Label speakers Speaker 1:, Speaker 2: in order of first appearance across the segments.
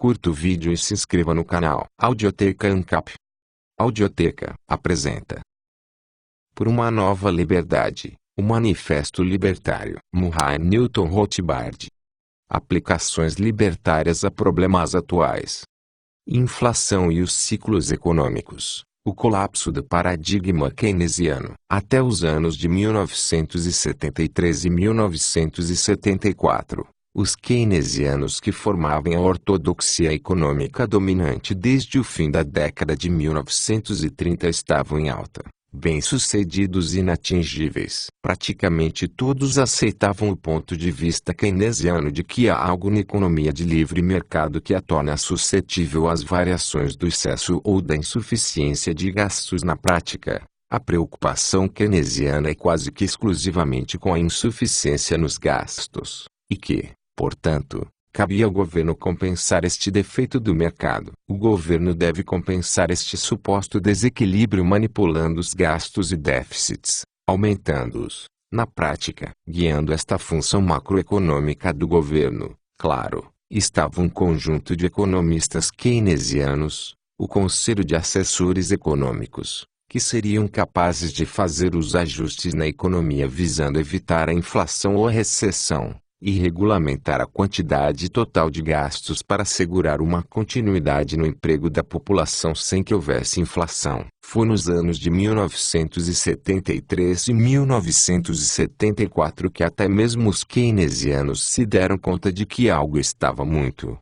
Speaker 1: curta o vídeo e se inscreva no canal. Audioteca ANCAP. Audioteca apresenta Por uma Nova Liberdade, o Manifesto Libertário. Murray Newton Rothbard. Aplicações libertárias a problemas atuais. Inflação e os ciclos econômicos. O colapso do paradigma keynesiano. Até os anos de 1973 e 1974, os keynesianos, que formavam a ortodoxia econômica dominante desde o fim da década de 1930, estavam em alta, bem-sucedidos e inatingíveis. Praticamente todos aceitavam o ponto de vista keynesiano de que há algo na economia de livre mercado que a torna suscetível às variações do excesso ou da insuficiência de gastos. Na prática, a preocupação keynesiana é quase que exclusivamente com a insuficiência nos gastos, e que, portanto, cabia ao governo compensar este defeito do mercado. O governo deve compensar este suposto desequilíbrio manipulando os gastos e déficits, aumentando-os. Na prática, guiando esta função macroeconômica do governo, claro, estava um conjunto de economistas keynesianos, o Conselho de Assessores Econômicos, que seriam capazes de fazer os ajustes na economia visando evitar a inflação ou a recessão, e regulamentar a quantidade total de gastos para assegurar uma continuidade no emprego da população sem que houvesse inflação. Foi nos anos de 1973 e 1974 que até mesmo os keynesianos se deram conta de que algo estava muito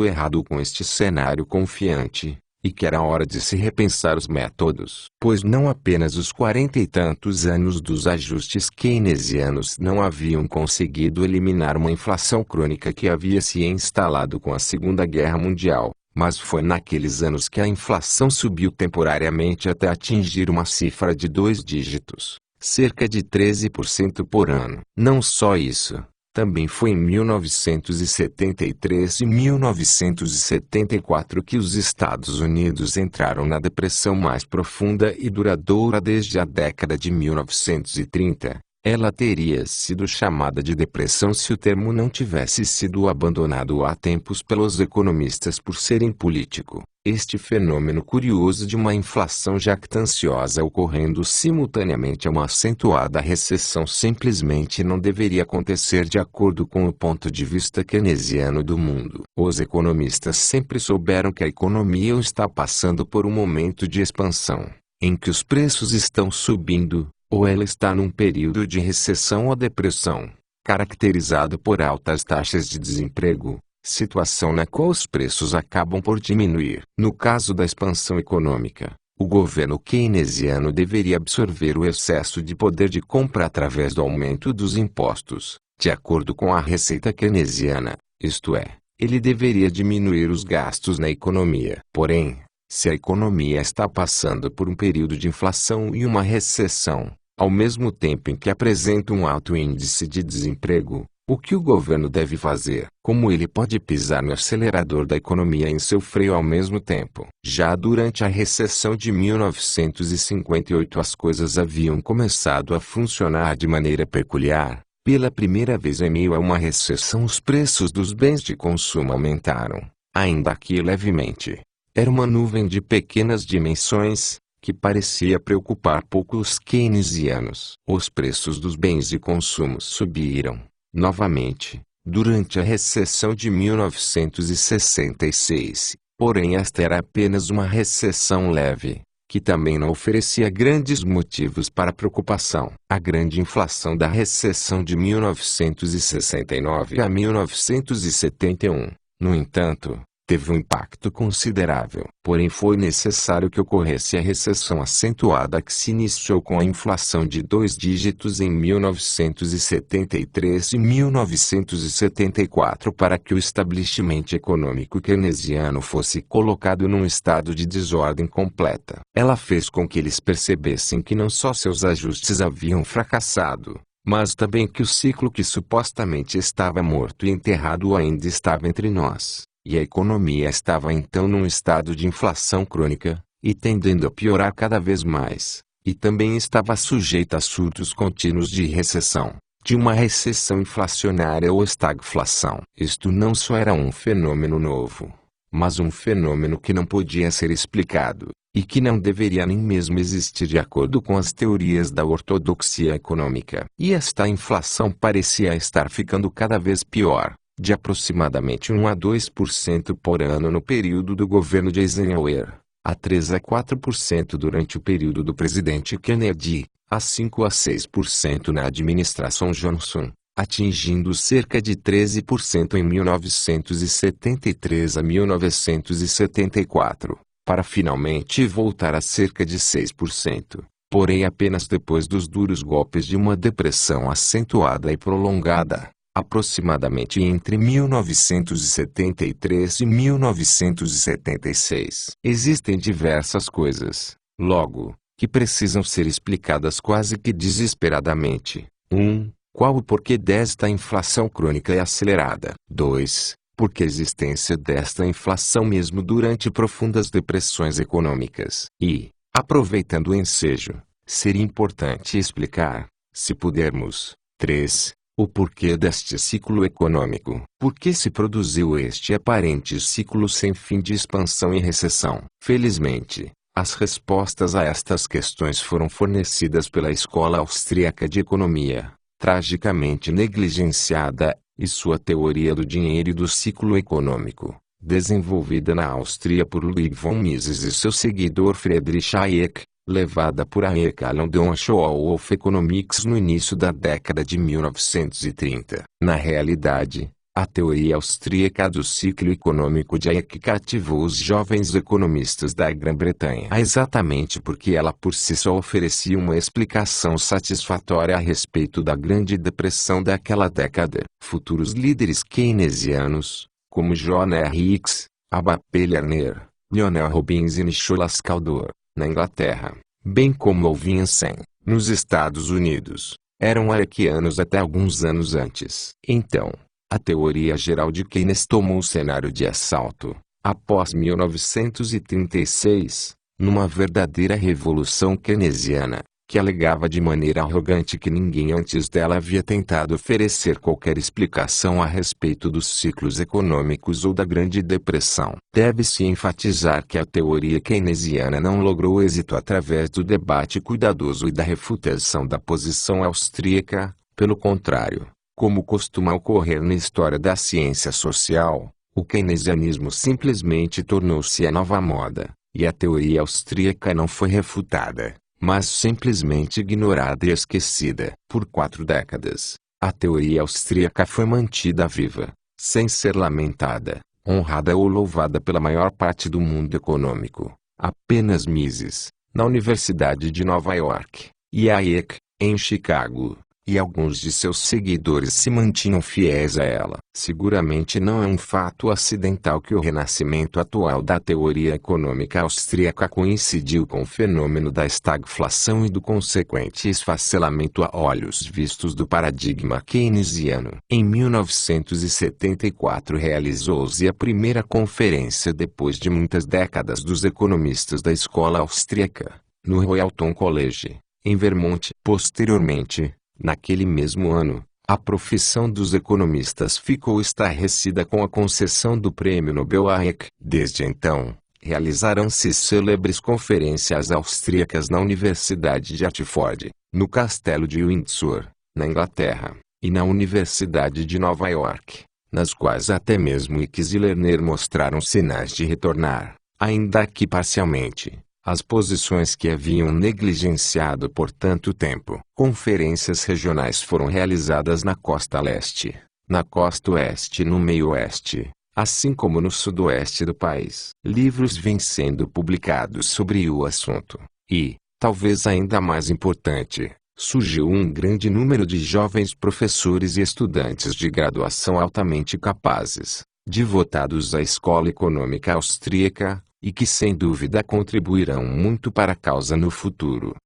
Speaker 1: errado com este cenário confiante, e que era hora de se repensar os métodos. Pois não apenas os 40 e tantos anos dos ajustes keynesianos não haviam conseguido eliminar uma inflação crônica que havia se instalado com a Segunda Guerra Mundial, mas foi naqueles anos que a inflação subiu temporariamente até atingir uma cifra de 2 dígitos, cerca de 13% por ano. Não só isso. Também foi em 1973 e 1974 que os Estados Unidos entraram na depressão mais profunda e duradoura desde a década de 1930. Ela teria sido chamada de depressão se o termo não tivesse sido abandonado há tempos pelos economistas por ser impolítico. Este fenômeno curioso de uma inflação jactanciosa ocorrendo simultaneamente a uma acentuada recessão simplesmente não deveria acontecer de acordo com o ponto de vista keynesiano do mundo. Os economistas sempre souberam que a economia está passando por um momento de expansão, em que os preços estão subindo, ou ela está num período de recessão ou depressão, caracterizado por altas taxas de desemprego, situação na qual os preços acabam por diminuir. No caso da expansão econômica, o governo keynesiano deveria absorver o excesso de poder de compra através do aumento dos impostos, de acordo com a receita keynesiana, isto é, ele deveria diminuir os gastos na economia. Porém, se a economia está passando por um período de inflação e uma recessão, ao mesmo tempo em que apresenta um alto índice de desemprego, o que o governo deve fazer? Como ele pode pisar no acelerador da economia e em seu freio ao mesmo tempo? Já durante a recessão de 1958 as coisas haviam começado a funcionar de maneira peculiar. Pela primeira vez em meio a uma recessão os preços dos bens de consumo aumentaram, ainda que levemente. Era uma nuvem de pequenas dimensões, que parecia preocupar pouco os keynesianos. Os preços dos bens de consumo subiram, novamente, durante a recessão de 1966, porém esta era apenas uma recessão leve, que também não oferecia grandes motivos para preocupação. A grande inflação da recessão de 1969 a 1971, no entanto, teve um impacto considerável. Porém foi necessário que ocorresse a recessão acentuada que se iniciou com a inflação de 2 dígitos em 1973 e 1974 para que o estabelecimento econômico keynesiano fosse colocado num estado de desordem completa. Ela fez com que eles percebessem que não só seus ajustes haviam fracassado, mas também que o ciclo que supostamente estava morto e enterrado ainda estava entre nós. E a economia estava então num estado de inflação crônica, e tendendo a piorar cada vez mais, e também estava sujeita a surtos contínuos de recessão, de uma recessão inflacionária ou estagflação. Isto não só era um fenômeno novo, mas um fenômeno que não podia ser explicado, e que não deveria nem mesmo existir de acordo com as teorias da ortodoxia econômica. E esta inflação parecia estar ficando cada vez pior, de aproximadamente 1 a 2% por ano no período do governo de Eisenhower, a 3 a 4% durante o período do presidente Kennedy, a 5 a 6% na administração Johnson, atingindo cerca de 13% em 1973 a 1974, para finalmente voltar a cerca de 6%, porém apenas depois dos duros golpes de uma depressão acentuada e prolongada, aproximadamente entre 1973 e 1976. Existem diversas coisas, logo, que precisam ser explicadas quase que desesperadamente. 1. Qual o porquê desta inflação crônica e acelerada? 2. Por que a existência desta inflação mesmo durante profundas depressões econômicas? E, aproveitando o ensejo, seria importante explicar, se pudermos. 3. O porquê deste ciclo econômico. Por que se produziu este aparente ciclo sem fim de expansão e recessão? Felizmente, as respostas a estas questões foram fornecidas pela Escola Austríaca de Economia, tragicamente negligenciada, e sua teoria do dinheiro e do ciclo econômico, desenvolvida na Áustria por Ludwig von Mises e seu seguidor Friedrich Hayek, levada por Hayek a London School of Economics no início da década de 1930. Na realidade, a teoria austríaca do ciclo econômico de Hayek cativou os jovens economistas da Grã-Bretanha exatamente porque ela por si só oferecia uma explicação satisfatória a respeito da Grande Depressão daquela década. Futuros líderes keynesianos, como John R. Hicks, Abba P. Lerner, Lionel Robbins e Nicholas Caldor, na Inglaterra, bem como Olvinsen, nos Estados Unidos, eram hayekianos até alguns anos antes. Então, a teoria geral de Keynes tomou o cenário de assalto, após 1936, numa verdadeira revolução keynesiana, que alegava de maneira arrogante que ninguém antes dela havia tentado oferecer qualquer explicação a respeito dos ciclos econômicos ou da Grande Depressão. Deve-se enfatizar que a teoria keynesiana não logrou êxito através do debate cuidadoso e da refutação da posição austríaca, pelo contrário. Como costuma ocorrer na história da ciência social, o keynesianismo simplesmente tornou-se a nova moda, e a teoria austríaca não foi refutada, mas simplesmente ignorada e esquecida. Por 4 décadas, a teoria austríaca foi mantida viva, sem ser lamentada, honrada ou louvada pela maior parte do mundo econômico. Apenas Mises, na Universidade de Nova York, e Hayek, em Chicago, e alguns de seus seguidores se mantinham fiéis a ela. Seguramente não é um fato acidental que o renascimento atual da teoria econômica austríaca coincidiu com o fenômeno da estagflação e do consequente esfacelamento a olhos vistos do paradigma keynesiano. Em 1974 realizou-se a primeira conferência depois de muitas décadas dos economistas da escola austríaca, no Royalton College, em Vermont. Posteriormente, naquele mesmo ano, a profissão dos economistas ficou estarrecida com a concessão do Prêmio Nobel a Hayek. Desde então, realizaram-se célebres conferências austríacas na Universidade de Hartford, no Castelo de Windsor, na Inglaterra, e na Universidade de Nova York, nas quais até mesmo Hicks e Lerner mostraram sinais de retornar, ainda que parcialmente, as posições que haviam negligenciado por tanto tempo. Conferências regionais foram realizadas na costa leste, na costa oeste e no meio-oeste, assim como no sudoeste do país. Livros vêm sendo publicados sobre o assunto, e, talvez ainda mais importante, surgiu um grande número de jovens professores e estudantes de graduação altamente capazes, devotados à escola econômica austríaca, e que sem dúvida contribuirão muito para a causa no futuro.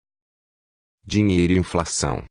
Speaker 1: Dinheiro e inflação.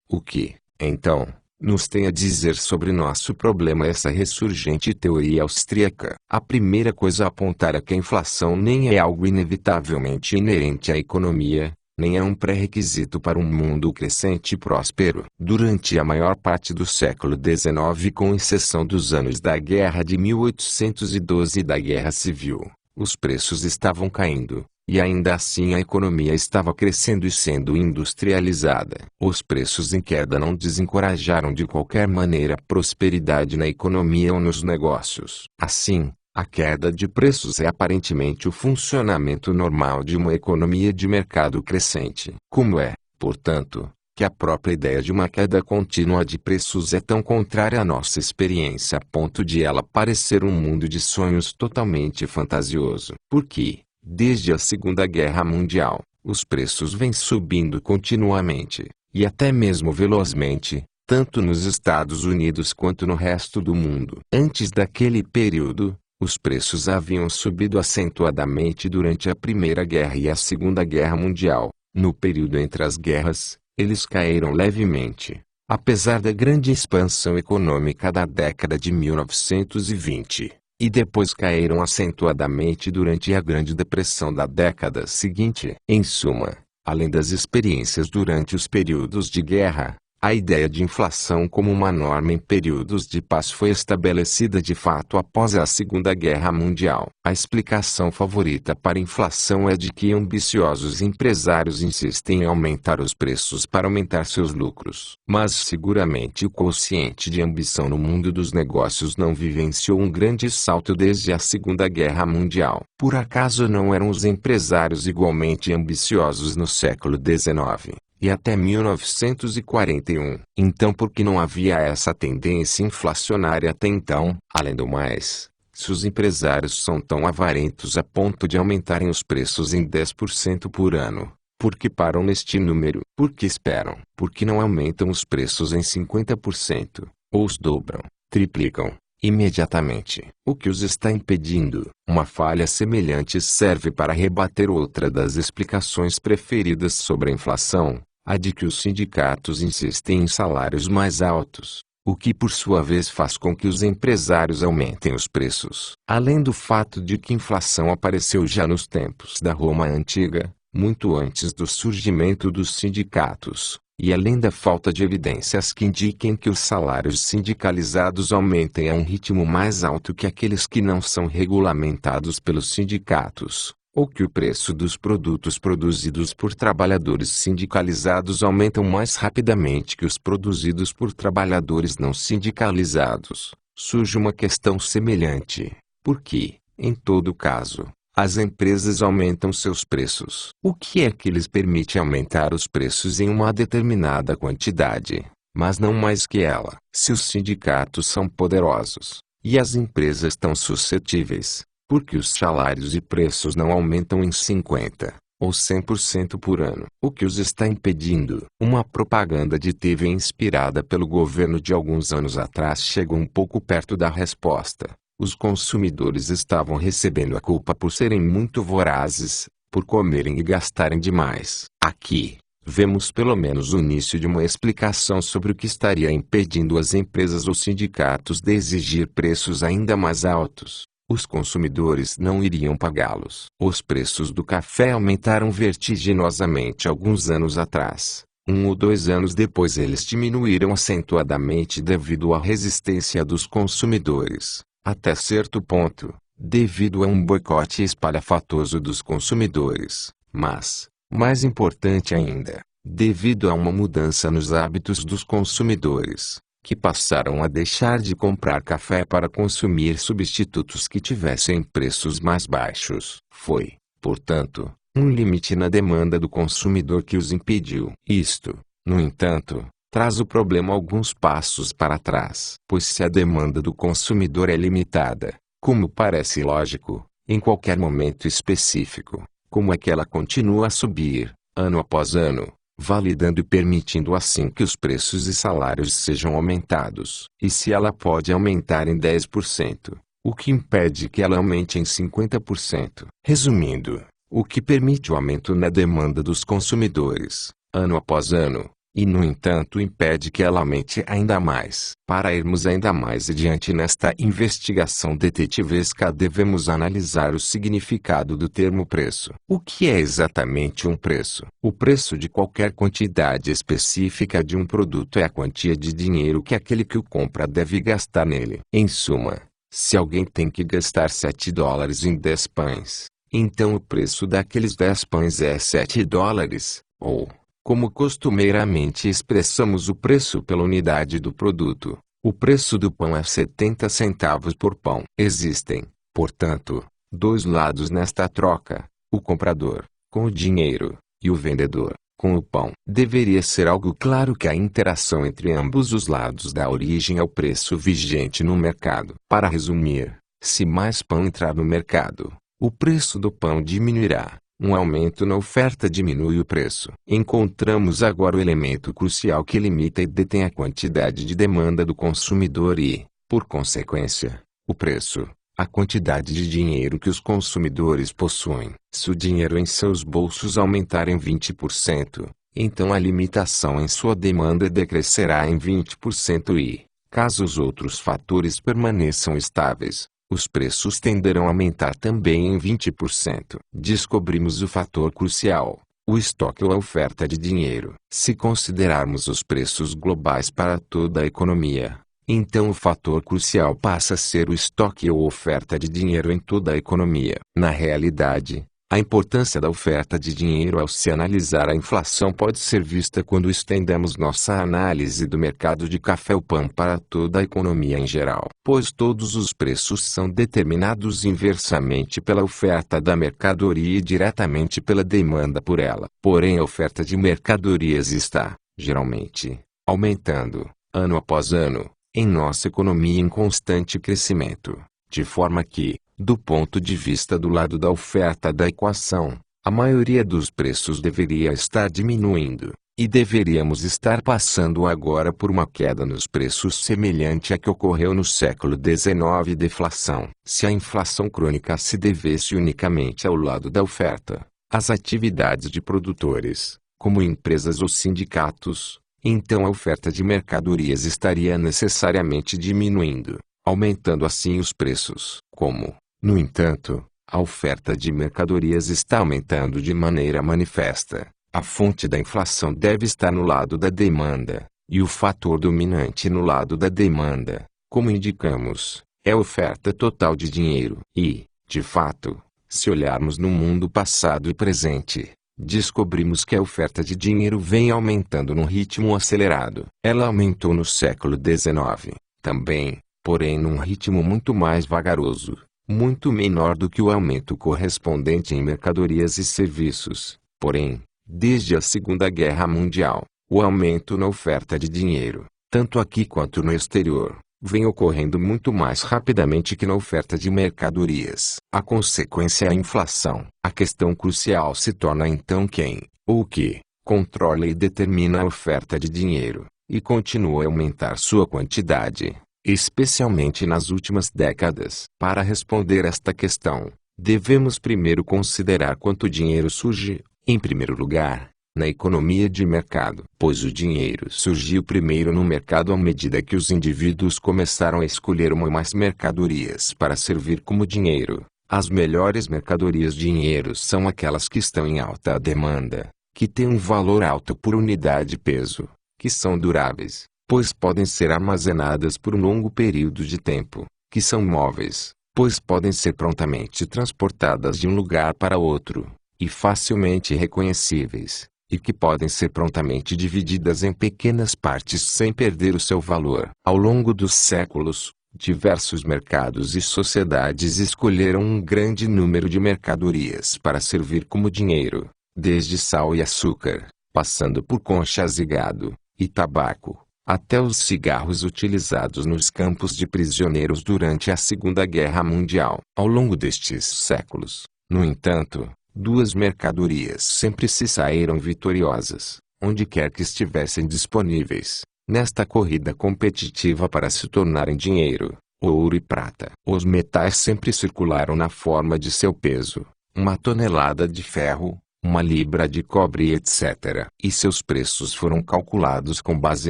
Speaker 1: O que, então, nos tem a dizer sobre nosso problema essa ressurgente teoria austríaca? A primeira coisa a apontar é que a inflação nem é algo inevitavelmente inerente à economia, nem é um pré-requisito para um mundo crescente e próspero. Durante a maior parte do século XIX, com exceção dos anos da Guerra de 1812 e da Guerra Civil, os preços estavam caindo, e ainda assim a economia estava crescendo e sendo industrializada. Os preços em queda não desencorajaram de qualquer maneira a prosperidade na economia ou nos negócios. Assim, a queda de preços é aparentemente o funcionamento normal de uma economia de mercado crescente. Como é, portanto, que a própria ideia de uma queda contínua de preços é tão contrária à nossa experiência a ponto de ela parecer um mundo de sonhos totalmente fantasioso. Porque, desde a Segunda Guerra Mundial, os preços vêm subindo continuamente, e até mesmo velozmente, tanto nos Estados Unidos quanto no resto do mundo. Antes daquele período, os preços haviam subido acentuadamente durante a Primeira Guerra e a Segunda Guerra Mundial. No período entre as guerras, eles caíram levemente, apesar da grande expansão econômica da década de 1920, e depois caíram acentuadamente durante a Grande Depressão da década seguinte. Em suma, além das experiências durante os períodos de guerra, a ideia de inflação como uma norma em períodos de paz foi estabelecida de fato após a Segunda Guerra Mundial. A explicação favorita para a inflação é de que ambiciosos empresários insistem em aumentar os preços para aumentar seus lucros. Mas seguramente o quociente de ambição no mundo dos negócios não vivenciou um grande salto desde a Segunda Guerra Mundial. Por acaso não eram os empresários igualmente ambiciosos no século XIX? E até 1941. Então por que não havia essa tendência inflacionária até então? Além do mais, se os empresários são tão avarentos a ponto de aumentarem os preços em 10% por ano, por que param neste número? Por que esperam? Por que não aumentam os preços em 50%? Ou os dobram, triplicam, imediatamente? O que os está impedindo? Uma falha semelhante serve para rebater outra das explicações preferidas sobre a inflação, a de que os sindicatos insistem em salários mais altos, o que por sua vez faz com que os empresários aumentem os preços. Além do fato de que a inflação apareceu já nos tempos da Roma Antiga, muito antes do surgimento dos sindicatos, e além da falta de evidências que indiquem que os salários sindicalizados aumentem a um ritmo mais alto que aqueles que não são regulamentados pelos sindicatos, ou que o preço dos produtos produzidos por trabalhadores sindicalizados aumentam mais rapidamente que os produzidos por trabalhadores não sindicalizados, surge uma questão semelhante. Por que, em todo caso, as empresas aumentam seus preços? O que é que lhes permite aumentar os preços em uma determinada quantidade, mas não mais que ela? Se os sindicatos são poderosos, e as empresas tão suscetíveis, porque os salários e preços não aumentam em 50% ou 100% por ano? O que os está impedindo? Uma propaganda de TV inspirada pelo governo de alguns anos atrás chegou um pouco perto da resposta. Os consumidores estavam recebendo a culpa por serem muito vorazes, por comerem e gastarem demais. Aqui, vemos pelo menos o início de uma explicação sobre o que estaria impedindo as empresas ou sindicatos de exigir preços ainda mais altos. Os consumidores não iriam pagá-los. Os preços do café aumentaram vertiginosamente alguns anos atrás. 1 ou 2 anos depois eles diminuíram acentuadamente devido à resistência dos consumidores. Até certo ponto, devido a um boicote espalhafatoso dos consumidores. Mas, mais importante ainda, devido a uma mudança nos hábitos dos consumidores, que passaram a deixar de comprar café para consumir substitutos que tivessem preços mais baixos. Foi, portanto, um limite na demanda do consumidor que os impediu. Isto, no entanto, traz o problema alguns passos para trás. Pois se a demanda do consumidor é limitada, como parece lógico, em qualquer momento específico, como é que ela continua a subir, ano após ano, validando e permitindo assim que os preços e salários sejam aumentados? E se ela pode aumentar em 10%, o que impede que ela aumente em 50%? Resumindo, o que permite o aumento na demanda dos consumidores, ano após ano, e no entanto impede que ela aumente ainda mais. Para irmos ainda mais adiante nesta investigação detetivesca devemos analisar o significado do termo preço. O que é exatamente um preço? O preço de qualquer quantidade específica de um produto é a quantia de dinheiro que aquele que o compra deve gastar nele. Em suma, se alguém tem que gastar $7 em 10 pães, então o preço daqueles 10 pães é $7, ou, como costumeiramente expressamos o preço pela unidade do produto, o preço do pão é 70 centavos por pão. Existem, portanto, dois lados nesta troca: o comprador, com o dinheiro, e o vendedor, com o pão. Deveria ser algo claro que a interação entre ambos os lados dá origem ao preço vigente no mercado. Para resumir, se mais pão entrar no mercado, o preço do pão diminuirá. Um aumento na oferta diminui o preço. Encontramos agora o elemento crucial que limita e detém a quantidade de demanda do consumidor e, por consequência, o preço, a quantidade de dinheiro que os consumidores possuem. Se o dinheiro em seus bolsos aumentar em 20%, então a limitação em sua demanda decrescerá em 20% e, caso os outros fatores permaneçam estáveis, os preços tenderão a aumentar também em 20%. Descobrimos o fator crucial, o estoque ou a oferta de dinheiro. Se considerarmos os preços globais para toda a economia, então o fator crucial passa a ser o estoque ou oferta de dinheiro em toda a economia. Na realidade, a importância da oferta de dinheiro ao se analisar a inflação pode ser vista quando estendemos nossa análise do mercado de café ou pão para toda a economia em geral. Pois todos os preços são determinados inversamente pela oferta da mercadoria e diretamente pela demanda por ela. Porém, a oferta de mercadorias está, geralmente, aumentando, ano após ano, em nossa economia em constante crescimento, de forma que, do ponto de vista do lado da oferta da equação, a maioria dos preços deveria estar diminuindo, e deveríamos estar passando agora por uma queda nos preços semelhante à que ocorreu no século XIX. Deflação. Se a inflação crônica se devesse unicamente ao lado da oferta, as atividades de produtores, como empresas ou sindicatos, então a oferta de mercadorias estaria necessariamente diminuindo, aumentando assim os preços. Como, no entanto, a oferta de mercadorias está aumentando de maneira manifesta, a fonte da inflação deve estar no lado da demanda, e o fator dominante no lado da demanda, como indicamos, é a oferta total de dinheiro. E, de fato, se olharmos no mundo passado e presente, descobrimos que a oferta de dinheiro vem aumentando num ritmo acelerado. Ela aumentou no século XIX, também, porém num ritmo muito mais vagaroso, muito menor do que o aumento correspondente em mercadorias e serviços. Porém, desde a Segunda Guerra Mundial, o aumento na oferta de dinheiro, tanto aqui quanto no exterior, vem ocorrendo muito mais rapidamente que na oferta de mercadorias. A consequência é a inflação. A questão crucial se torna então quem, ou o que, controla e determina a oferta de dinheiro, e continua a aumentar sua quantidade, especialmente nas últimas décadas. Para responder esta questão, devemos primeiro considerar quanto dinheiro surge, em primeiro lugar, na economia de mercado. Pois o dinheiro surgiu primeiro no mercado à medida que os indivíduos começaram a escolher uma ou mais mercadorias para servir como dinheiro. As melhores mercadorias dinheiro são aquelas que estão em alta demanda, que têm um valor alto por unidade de peso, que são duráveis, pois podem ser armazenadas por um longo período de tempo, que são móveis, pois podem ser prontamente transportadas de um lugar para outro, e facilmente reconhecíveis, e que podem ser prontamente divididas em pequenas partes sem perder o seu valor. Ao longo dos séculos, diversos mercados e sociedades escolheram um grande número de mercadorias para servir como dinheiro, desde sal e açúcar, passando por conchas e gado, e tabaco, até os cigarros utilizados nos campos de prisioneiros durante a Segunda Guerra Mundial. Ao longo destes séculos, no entanto, duas mercadorias sempre se saíram vitoriosas, onde quer que estivessem disponíveis, nesta corrida competitiva para se tornarem dinheiro: ouro e prata. Os metais sempre circularam na forma de seu peso. Uma tonelada de ferro, uma libra de cobre, etc. E seus preços foram calculados com base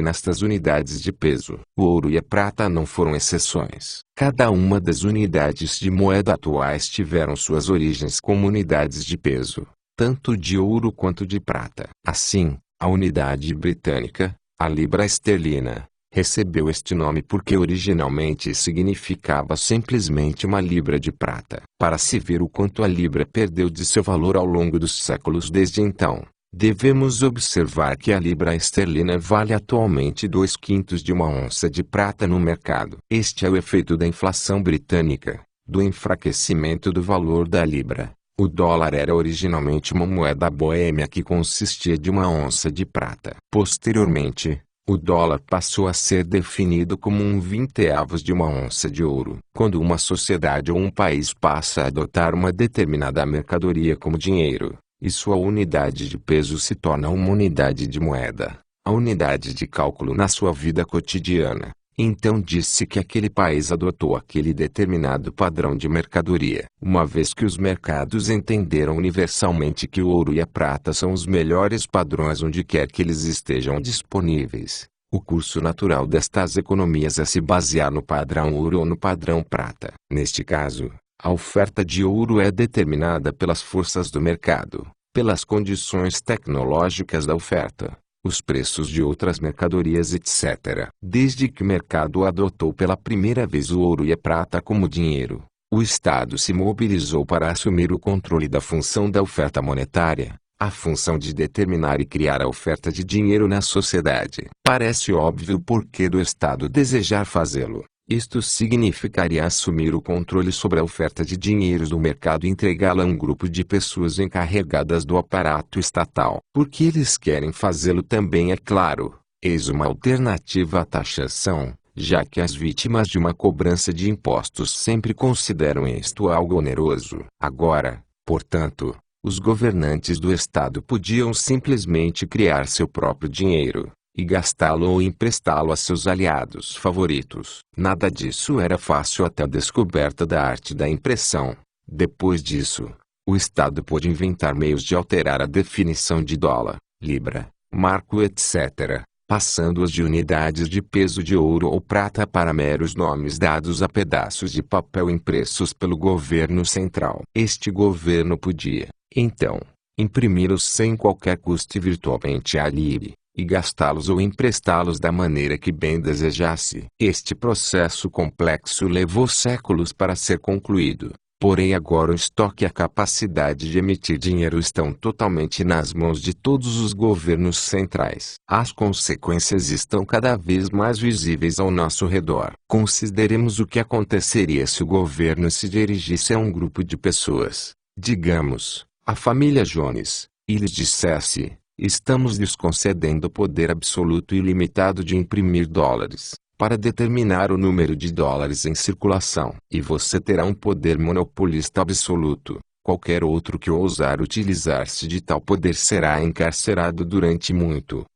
Speaker 1: nestas unidades de peso. O ouro e a prata não foram exceções. Cada uma das unidades de moeda atuais tiveram suas origens como unidades de peso, tanto de ouro quanto de prata. Assim, a unidade britânica, a libra esterlina, recebeu este nome porque originalmente significava simplesmente uma libra de prata. Para se ver o quanto a libra perdeu de seu valor ao longo dos séculos desde então, devemos observar que a libra esterlina vale atualmente 2/5 de uma onça de prata no mercado. Este é o efeito da inflação britânica, do enfraquecimento do valor da libra. O dólar era originalmente uma moeda boêmia que consistia de uma onça de prata. Posteriormente, o dólar passou a ser definido como 1/20 de uma onça de ouro. Quando uma sociedade ou um país passa a adotar uma determinada mercadoria como dinheiro, e sua unidade de peso se torna uma unidade de moeda, a unidade de cálculo na sua vida cotidiana, então diz-se que aquele país adotou aquele determinado padrão de mercadoria. Uma vez que os mercados entenderam universalmente que o ouro e a prata são os melhores padrões onde quer que eles estejam disponíveis, o curso natural destas economias é se basear no padrão ouro ou no padrão prata. Neste caso, a oferta de ouro é determinada pelas forças do mercado, pelas condições tecnológicas da oferta, os preços de outras mercadorias, etc. Desde que o mercado adotou pela primeira vez o ouro e a prata como dinheiro, o Estado se mobilizou para assumir o controle da função da oferta monetária, a função de determinar e criar a oferta de dinheiro na sociedade. Parece óbvio o porquê do Estado desejar fazê-lo. Isto significaria assumir o controle sobre a oferta de dinheiro do mercado e entregá-la a um grupo de pessoas encarregadas do aparato estatal. Porque eles querem fazê-lo também, é claro, eis uma alternativa à taxação, já que as vítimas de uma cobrança de impostos sempre consideram isto algo oneroso. Agora, portanto, os governantes do Estado podiam simplesmente criar seu próprio dinheiro e gastá-lo ou emprestá-lo a seus aliados favoritos. Nada disso era fácil até a descoberta da arte da impressão. Depois disso, o Estado pôde inventar meios de alterar a definição de dólar, libra, marco, etc., passando-os de unidades de peso de ouro ou prata para meros nomes dados a pedaços de papel impressos pelo governo central. Este governo podia, então, imprimi-los sem qualquer custo virtualmente à livre, e gastá-los ou emprestá-los da maneira que bem desejasse. Este processo complexo levou séculos para ser concluído, porém agora o estoque e a capacidade de emitir dinheiro estão totalmente nas mãos de todos os governos centrais. As consequências estão cada vez mais visíveis ao nosso redor. Consideremos o que aconteceria se o governo se dirigisse a um grupo de pessoas, digamos, a família Jones, e lhes dissesse: estamos lhes concedendo o poder absoluto e ilimitado de imprimir dólares, para determinar o número de dólares em circulação. E você terá um poder monopolista absoluto. Qualquer outro que ousar utilizar-se de tal poder será encarcerado durante muito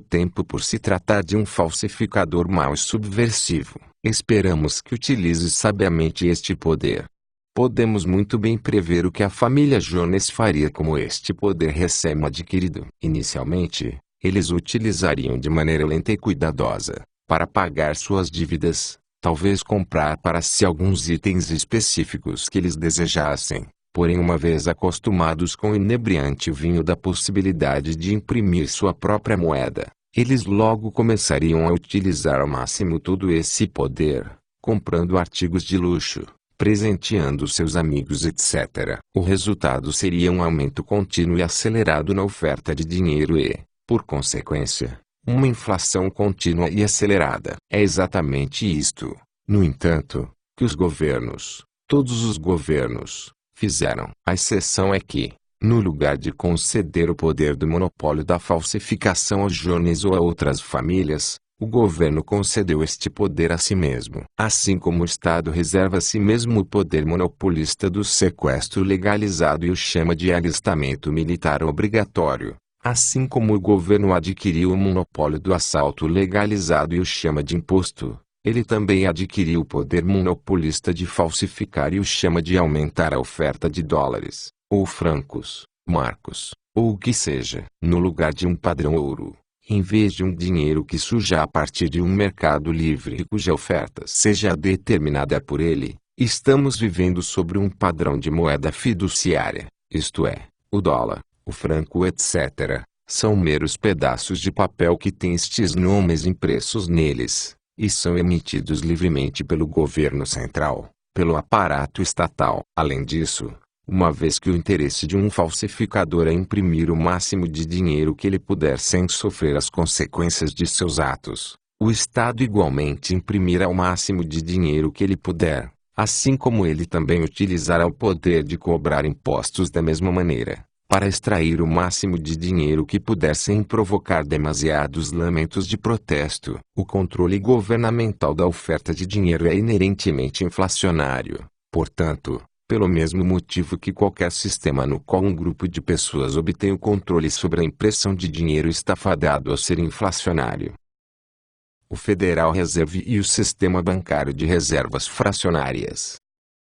Speaker 1: tempo por se tratar de um falsificador mau e subversivo. Esperamos que utilize sabiamente este poder. Podemos muito bem prever o que a família Jones faria como este poder recém-adquirido. Inicialmente, eles o utilizariam de maneira lenta e cuidadosa, para pagar suas dívidas, talvez comprar para si alguns itens específicos que eles desejassem. Porém, uma vez acostumados com o inebriante vinho da possibilidade de imprimir sua própria moeda, eles logo começariam a utilizar ao máximo todo esse poder, comprando artigos de luxo, presenteando seus amigos, etc. O resultado seria um aumento contínuo e acelerado na oferta de dinheiro e, por consequência, uma inflação contínua e acelerada. É exatamente isto, no entanto, que os governos, todos os governos, fizeram. A exceção é que, no lugar de conceder o poder do monopólio da falsificação aos Jones ou a outras famílias, o governo concedeu este poder a si mesmo. Assim como o Estado reserva a si mesmo o poder monopolista do sequestro legalizado e o chama de alistamento militar obrigatório, assim como o governo adquiriu o monopólio do assalto legalizado e o chama de imposto, ele também adquiriu o poder monopolista de falsificar e o chama de aumentar a oferta de dólares, ou francos, marcos, ou o que seja, no lugar de um padrão ouro. Em vez de um dinheiro que surja a partir de um mercado livre cuja oferta seja determinada por ele, estamos vivendo sobre um padrão de moeda fiduciária, isto é, o dólar, o franco etc. São meros pedaços de papel que têm estes nomes impressos neles, e são emitidos livremente pelo governo central, pelo aparato estatal. Além disso, uma vez que o interesse de um falsificador é imprimir o máximo de dinheiro que ele puder sem sofrer as consequências de seus atos, o Estado igualmente imprimirá o máximo de dinheiro que ele puder, assim como ele também utilizará o poder de cobrar impostos da mesma maneira, para extrair o máximo de dinheiro que puder sem provocar demasiados lamentos de protesto. O controle governamental da oferta de dinheiro é inerentemente inflacionário, portanto, pelo mesmo motivo que qualquer sistema no qual um grupo de pessoas obtém o controle sobre a impressão de dinheiro está fadado a ser inflacionário. O Federal Reserve e o sistema bancário de reservas fracionárias.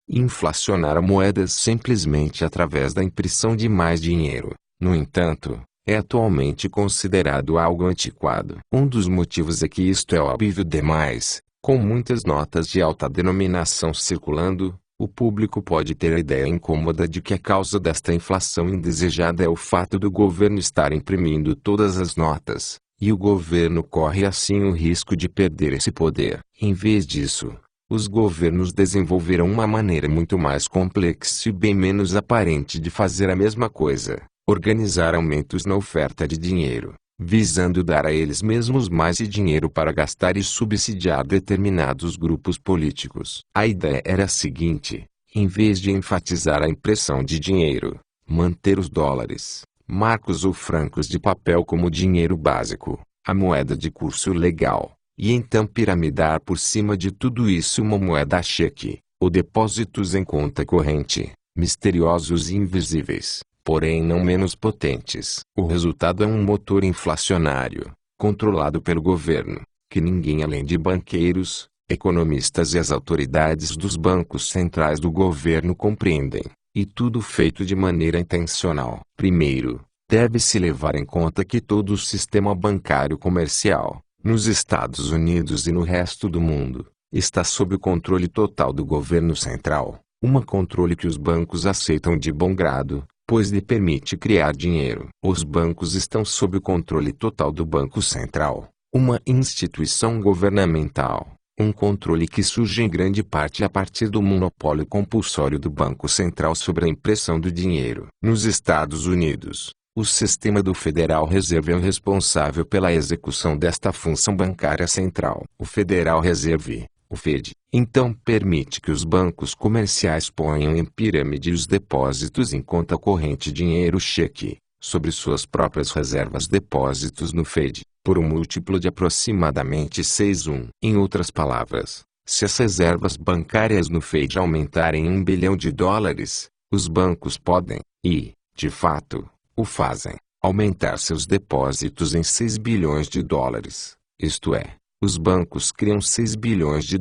Speaker 1: Inflacionar a moeda simplesmente através da impressão de mais dinheiro, no entanto, é atualmente considerado algo antiquado. Um dos motivos é que isto é óbvio demais. Com muitas notas de alta denominação circulando, o público pode ter a ideia incômoda de que a causa desta inflação indesejada é o fato do governo estar imprimindo todas as notas, e o governo corre assim o risco de perder esse poder. Em vez disso, os governos desenvolverão uma maneira muito mais complexa e bem menos aparente de fazer a mesma coisa: organizar aumentos na oferta de dinheiro, visando dar a eles mesmos mais dinheiro para gastar e subsidiar determinados grupos políticos. A ideia era a seguinte: em vez de enfatizar a impressão de dinheiro, manter os dólares, marcos ou francos de papel como dinheiro básico, a moeda de curso legal, e então piramidar por cima de tudo isso uma moeda a cheque, ou depósitos em conta corrente, misteriosos e invisíveis, porém não menos potentes. O resultado é um motor inflacionário, controlado pelo governo, que ninguém além de banqueiros, economistas e as autoridades dos bancos centrais do governo compreendem, e tudo feito de maneira intencional. Primeiro, deve-se levar em conta que todo o sistema bancário comercial, nos Estados Unidos e no resto do mundo, está sob o controle total do governo central, controle que os bancos aceitam de bom grado, pois lhe permite criar dinheiro. Os bancos estão sob o controle total do Banco Central, uma instituição governamental, controle que surge em grande parte a partir do monopólio compulsório do Banco Central sobre a impressão do dinheiro. Nos Estados Unidos, o sistema do Federal Reserve é o responsável pela execução desta função bancária central. O Federal Reserve, o Fed, então permite que os bancos comerciais ponham em pirâmide os depósitos em conta corrente dinheiro cheque, sobre suas próprias reservas depósitos no Fed, por um múltiplo de aproximadamente 6:1. Em outras palavras, se as reservas bancárias no Fed aumentarem $1 bilhão, os bancos podem, e, de fato, o fazem, aumentar seus depósitos em $6 bilhões, isto é, os bancos criam $6 bilhões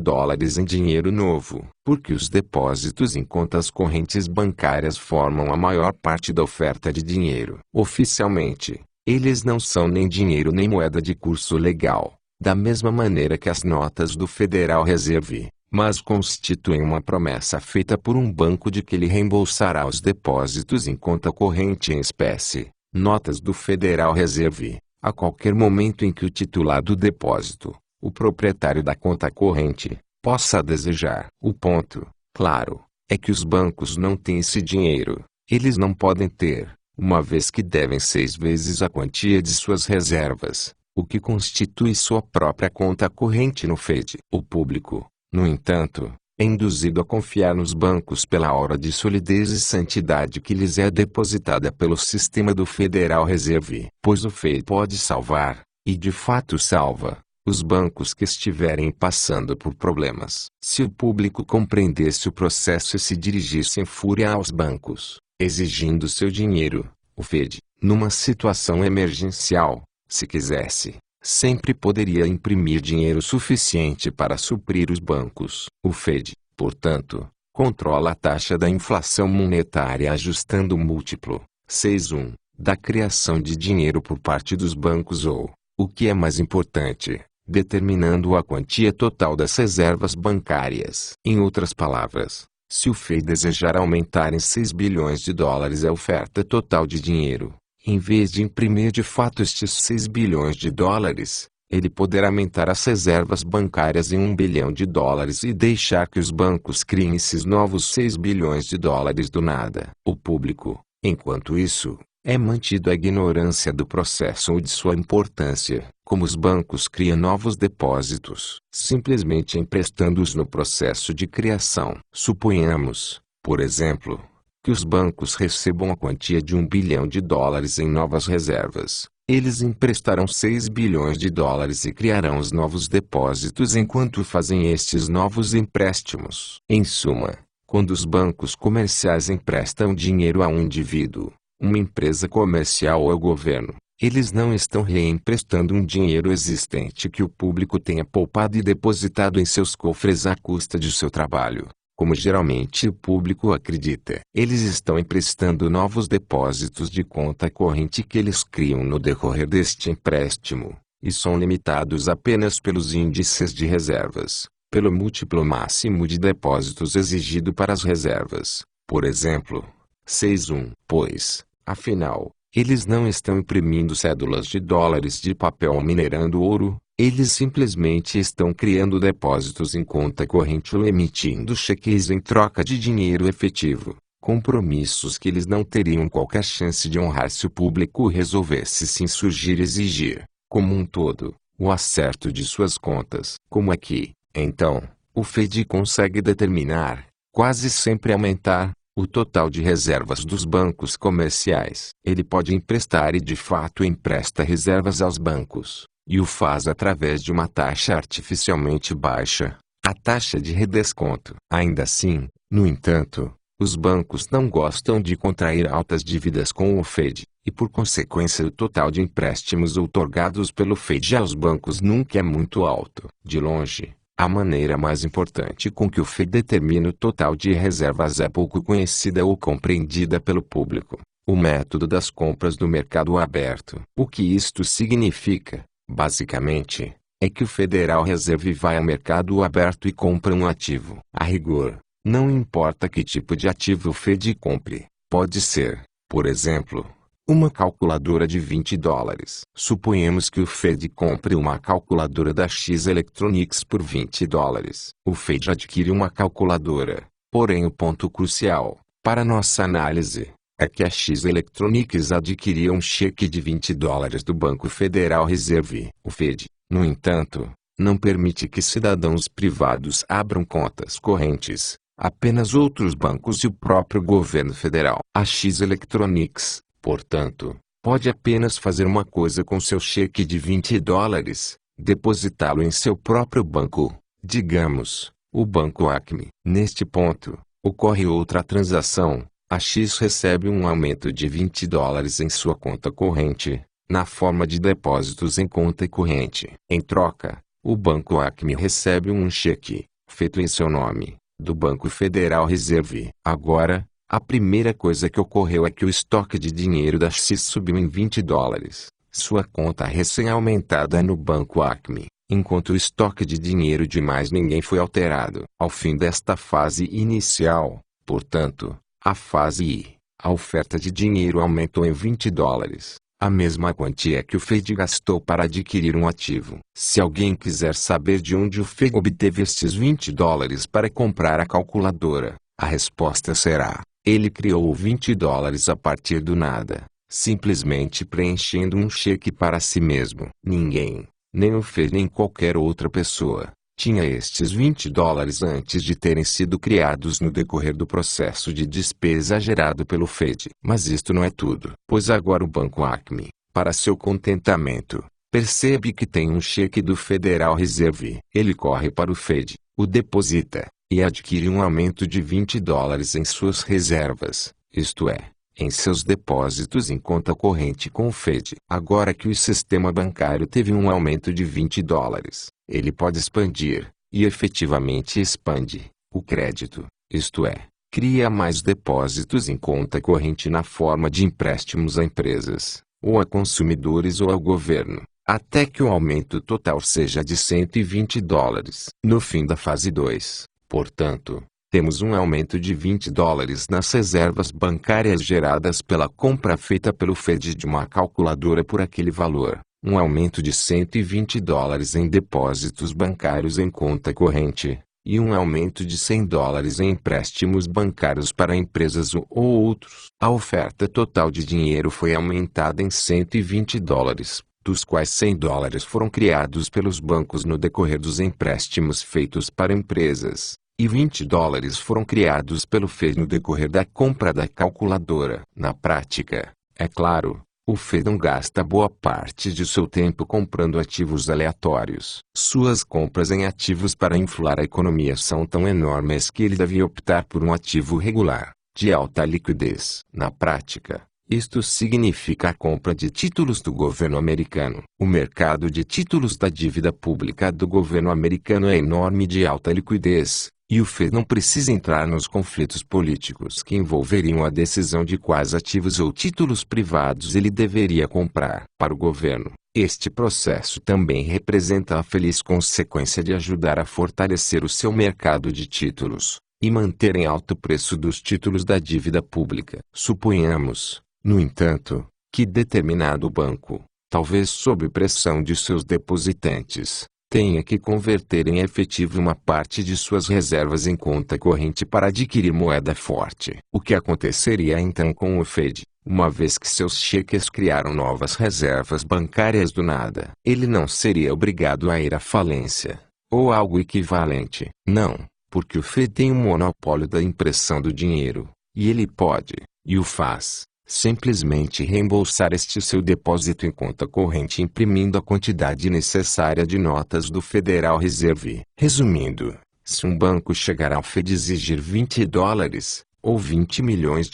Speaker 1: em dinheiro novo, porque os depósitos em contas correntes bancárias formam a maior parte da oferta de dinheiro. Oficialmente, eles não são nem dinheiro nem moeda de curso legal, da mesma maneira que as notas do Federal Reserve, mas constituem uma promessa feita por um banco de que ele reembolsará os depósitos em conta corrente em espécie, notas do Federal Reserve, a qualquer momento em que o titular do depósito, o proprietário da conta corrente, possa desejar. O ponto, claro, é que os bancos não têm esse dinheiro. Eles não podem ter, uma vez que devem 6 vezes a quantia de suas reservas, o que constitui sua própria conta corrente no Fed. O público, no entanto, é induzido a confiar nos bancos pela aura de solidez e santidade que lhes é depositada pelo sistema do Federal Reserve, pois o Fed pode salvar, e de fato salva, os bancos que estiverem passando por problemas. Se o público compreendesse o processo e se dirigisse em fúria aos bancos, exigindo seu dinheiro, o Fed, numa situação emergencial, se quisesse, sempre poderia imprimir dinheiro suficiente para suprir os bancos. O Fed, portanto, controla a taxa da inflação monetária ajustando o múltiplo, 6.1. Da criação de dinheiro por parte dos bancos ou, o que é mais importante, determinando a quantia total das reservas bancárias. Em outras palavras, se o FED desejar aumentar em 6 bilhões de dólares a oferta total de dinheiro, em vez de imprimir de fato estes 6 bilhões de dólares, ele poderá aumentar as reservas bancárias em 1 bilhão de dólares e deixar que os bancos criem esses novos 6 bilhões de dólares do nada. O público, enquanto isso, é mantido à ignorância do processo ou de sua importância, como os bancos criam novos depósitos, simplesmente emprestando-os no processo de criação. Suponhamos, por exemplo, que os bancos recebam a quantia de 1 bilhão de dólares em novas reservas. Eles emprestarão 6 bilhões de dólares e criarão os novos depósitos enquanto fazem estes novos empréstimos. Em suma, quando os bancos comerciais emprestam dinheiro a um indivíduo, uma empresa comercial ou ao governo, eles não estão reemprestando um dinheiro existente que o público tenha poupado e depositado em seus cofres à custa de seu trabalho, como geralmente o público acredita. Eles estão emprestando novos depósitos de conta corrente que eles criam no decorrer deste empréstimo, e são limitados apenas pelos índices de reservas, pelo múltiplo máximo de depósitos exigido para as reservas, por exemplo, 6.1. Pois, afinal, eles não estão imprimindo cédulas de dólares de papel ou minerando ouro, eles simplesmente estão criando depósitos em conta corrente ou emitindo cheques em troca de dinheiro efetivo, compromissos que eles não teriam qualquer chance de honrar se o público resolvesse se insurgir e exigir, como um todo, o acerto de suas contas. Como é que, então, o FED consegue determinar, quase sempre aumentar, o total de reservas dos bancos comerciais? Ele pode emprestar e de fato empresta reservas aos bancos, e o faz através de uma taxa artificialmente baixa, a taxa de redesconto. Ainda assim, no entanto, os bancos não gostam de contrair altas dívidas com o FED, e por consequência o total de empréstimos outorgados pelo FED aos bancos nunca é muito alto. De longe, a maneira mais importante com que o FED determina o total de reservas é pouco conhecida ou compreendida pelo público: o método das compras do mercado aberto. O que isto significa, basicamente, é que o Federal Reserve vai ao mercado aberto e compra um ativo. A rigor, não importa que tipo de ativo o FED compre, pode ser, por exemplo, uma calculadora de 20 dólares. Suponhamos que o FED compre uma calculadora da X Electronics por 20 dólares. O FED adquire uma calculadora, porém o ponto crucial, para nossa análise, é que a X Electronics adquiria um cheque de 20 dólares do Banco Federal Reserve. O FED, no entanto, não permite que cidadãos privados abram contas correntes, apenas outros bancos e o próprio governo federal. A X Electronics, portanto, pode apenas fazer uma coisa com seu cheque de 20 dólares, depositá-lo em seu próprio banco, digamos, o Banco Acme. Neste ponto, ocorre outra transação. A X recebe um aumento de 20 dólares em sua conta corrente, na forma de depósitos em conta corrente. Em troca, o Banco Acme recebe um cheque, feito em seu nome, do Banco Federal Reserve. Agora, a primeira coisa que ocorreu é que o estoque de dinheiro da X subiu em 20 dólares, sua conta recém-aumentada no Banco Acme, enquanto o estoque de dinheiro de mais ninguém foi alterado. Ao fim desta fase inicial, portanto, a fase I, a oferta de dinheiro aumentou em 20 dólares, a mesma quantia que o FED gastou para adquirir um ativo. Se alguém quiser saber de onde o FED obteve estes 20 dólares para comprar a calculadora, a resposta será: ele criou 20 dólares a partir do nada, simplesmente preenchendo um cheque para si mesmo. Ninguém, nem o FED nem qualquer outra pessoa, tinha estes 20 dólares antes de terem sido criados no decorrer do processo de despesa gerado pelo FED. Mas isto não é tudo, pois agora o Banco Acme, para seu contentamento, percebe que tem um cheque do Federal Reserve. Ele corre para o FED, o deposita, e adquire um aumento de 20 dólares em suas reservas, isto é, em seus depósitos em conta corrente com o FED. Agora que o sistema bancário teve um aumento de 20 dólares, ele pode expandir, e efetivamente expande, o crédito, isto é, cria mais depósitos em conta corrente na forma de empréstimos a empresas, ou a consumidores ou ao governo, até que o aumento total seja de $120. No fim da fase 2, portanto, temos um aumento de $20 nas reservas bancárias geradas pela compra feita pelo Fed de uma calculadora por aquele valor, um aumento de $120 em depósitos bancários em conta corrente, e um aumento de $100 em empréstimos bancários para empresas ou outros. A oferta total de dinheiro foi aumentada em $120, dos quais $100 foram criados pelos bancos no decorrer dos empréstimos feitos para empresas, e $20 foram criados pelo Fed no decorrer da compra da calculadora. Na prática, é claro, o Fed não gasta boa parte de seu tempo comprando ativos aleatórios. Suas compras em ativos para inflar a economia são tão enormes que ele deve optar por um ativo regular, de alta liquidez. Na prática, isto significa a compra de títulos do governo americano. O mercado de títulos da dívida pública do governo americano é enorme e de alta liquidez, e o Fed não precisa entrar nos conflitos políticos que envolveriam a decisão de quais ativos ou títulos privados ele deveria comprar. Para o governo, este processo também representa a feliz consequência de ajudar a fortalecer o seu mercado de títulos, e manter em alto o preço dos títulos da dívida pública. Suponhamos, no entanto, que determinado banco, talvez sob pressão de seus depositantes, tenha que converter em efetivo uma parte de suas reservas em conta corrente para adquirir moeda forte. O que aconteceria então com o Fed, uma vez que seus cheques criaram novas reservas bancárias do nada? Ele não seria obrigado a ir à falência, ou algo equivalente. Não, porque o Fed tem um monopólio da impressão do dinheiro, e ele pode, e o faz, simplesmente reembolsar este seu depósito em conta corrente imprimindo a quantidade necessária de notas do Federal Reserve. Resumindo, se um banco chegar ao Fed e exigir $20, ou $20 milhões,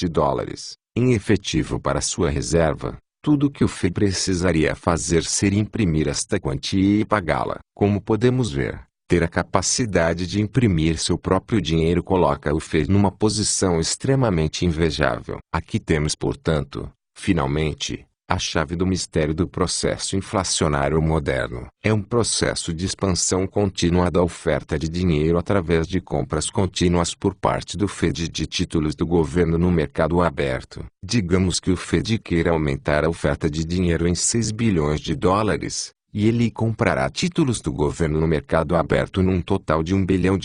Speaker 1: em efetivo para sua reserva, tudo o que o Fed precisaria fazer seria imprimir esta quantia e pagá-la. Como podemos ver, ter a capacidade de imprimir seu próprio dinheiro coloca o Fed numa posição extremamente invejável. Aqui temos, portanto, finalmente, a chave do mistério do processo inflacionário moderno. É um processo de expansão contínua da oferta de dinheiro através de compras contínuas por parte do Fed de títulos do governo no mercado aberto. Digamos que o Fed queira aumentar a oferta de dinheiro em $6 bilhões, e ele comprará títulos do governo no mercado aberto num total de $1 bilhão.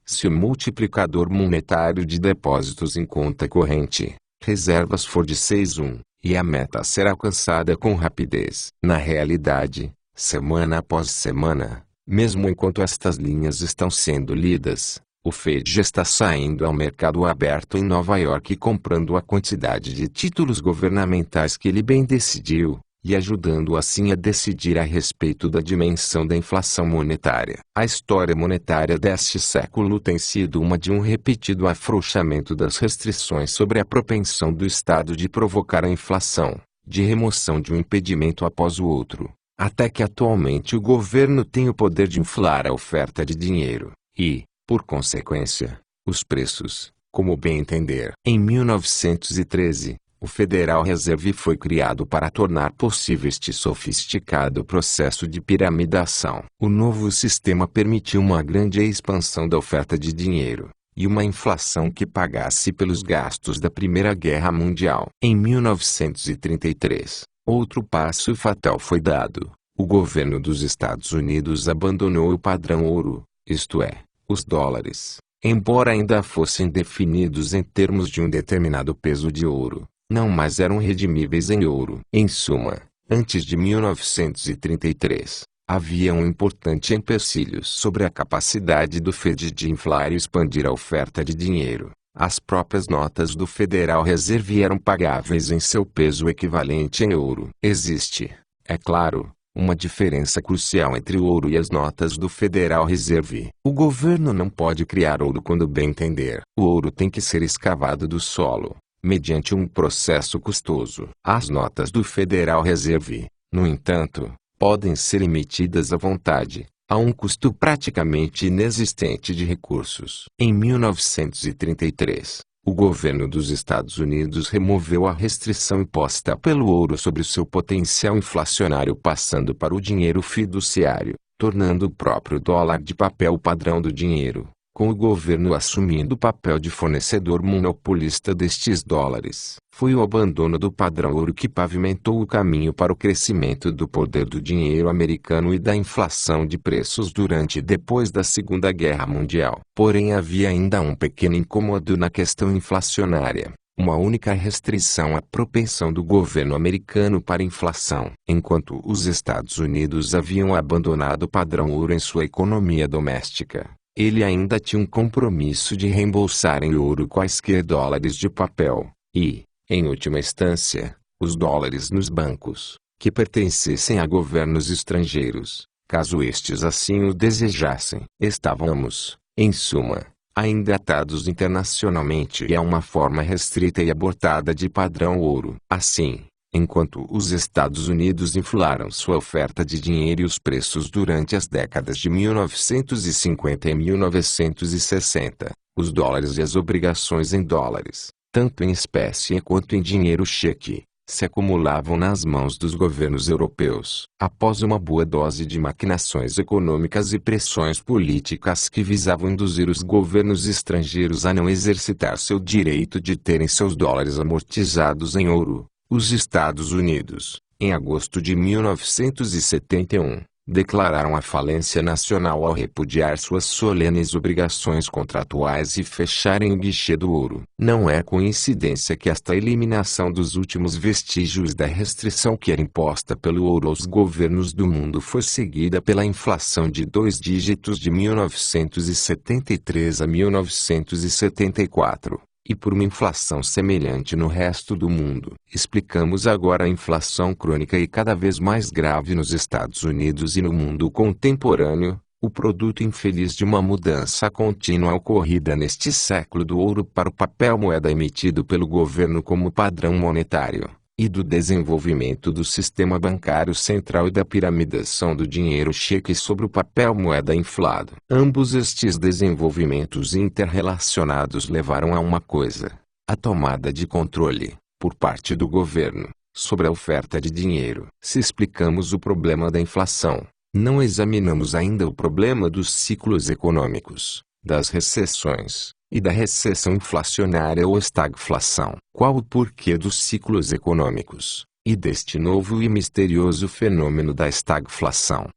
Speaker 1: Se o multiplicador monetário de depósitos em conta corrente, reservas for de 6,1, e a meta será alcançada com rapidez. Na realidade, semana após semana, mesmo enquanto estas linhas estão sendo lidas, o Fed já está saindo ao mercado aberto em Nova York e comprando a quantidade de títulos governamentais que ele bem decidiu, e ajudando assim a decidir a respeito da dimensão da inflação monetária. A história monetária deste século tem sido uma de um repetido afrouxamento das restrições sobre a propensão do Estado de provocar a inflação, de remoção de um impedimento após o outro, até que atualmente o governo tem o poder de inflar a oferta de dinheiro, e, por consequência, os preços, como bem entender. Em 1913, o Federal Reserve foi criado para tornar possível este sofisticado processo de piramidação. O novo sistema permitiu uma grande expansão da oferta de dinheiro, e uma inflação que pagasse pelos gastos da Primeira Guerra Mundial. Em 1933, outro passo fatal foi dado. O governo dos Estados Unidos abandonou o padrão ouro, isto é, os dólares, embora ainda fossem definidos em termos de um determinado peso de ouro, não mais eram redimíveis em ouro. Em suma, antes de 1933, havia um importante empecilho sobre a capacidade do Fed de inflar e expandir a oferta de dinheiro. As próprias notas do Federal Reserve eram pagáveis em seu peso equivalente em ouro. Existe, é claro, uma diferença crucial entre o ouro e as notas do Federal Reserve. O governo não pode criar ouro quando bem entender. O ouro tem que ser escavado do solo, mediante um processo custoso. As notas do Federal Reserve, no entanto, podem ser emitidas à vontade, a um custo praticamente inexistente de recursos. Em 1933, o governo dos Estados Unidos removeu a restrição imposta pelo ouro sobre seu potencial inflacionário, passando para o dinheiro fiduciário, tornando o próprio dólar de papel o padrão do dinheiro, com o governo assumindo o papel de fornecedor monopolista destes dólares. Foi o abandono do padrão ouro que pavimentou o caminho para o crescimento do poder do dinheiro americano e da inflação de preços durante e depois da Segunda Guerra Mundial. Porém, havia ainda um pequeno incômodo na questão inflacionária. Uma única restrição: a propensão do governo americano para inflação. Enquanto os Estados Unidos haviam abandonado o padrão ouro em sua economia doméstica, ele ainda tinha um compromisso de reembolsar em ouro quaisquer dólares de papel, e, em última instância, os dólares nos bancos, que pertencessem a governos estrangeiros, caso estes assim o desejassem. Estávamos, em suma, ainda atados internacionalmente a uma forma restrita e abortada de padrão ouro. Assim, enquanto os Estados Unidos inflaram sua oferta de dinheiro e os preços durante as décadas de 1950 e 1960, os dólares e as obrigações em dólares, tanto em espécie quanto em dinheiro cheque, se acumulavam nas mãos dos governos europeus. Após uma boa dose de maquinações econômicas e pressões políticas que visavam induzir os governos estrangeiros a não exercitar seu direito de terem seus dólares amortizados em ouro, os Estados Unidos, em agosto de 1971, declararam a falência nacional ao repudiar suas solenes obrigações contratuais e fecharem o guichê do ouro. Não é coincidência que esta eliminação dos últimos vestígios da restrição que era imposta pelo ouro aos governos do mundo foi seguida pela inflação de 2 dígitos de 1973 a 1974. E por uma inflação semelhante no resto do mundo. Explicamos agora a inflação crônica e cada vez mais grave nos Estados Unidos e no mundo contemporâneo, o produto infeliz de uma mudança contínua ocorrida neste século do ouro para o papel moeda emitido pelo governo como padrão monetário, e do desenvolvimento do sistema bancário central e da piramidação do dinheiro cheque sobre o papel moeda inflado. Ambos estes desenvolvimentos interrelacionados levaram a uma coisa: a tomada de controle, por parte do governo, sobre a oferta de dinheiro. Se explicamos o problema da inflação, não examinamos ainda o problema dos ciclos econômicos, das recessões, e da recessão inflacionária ou estagflação. Qual o porquê dos ciclos econômicos, e deste novo e misterioso fenômeno da estagflação?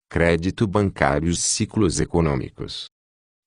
Speaker 1: Crédito bancário e os ciclos econômicos.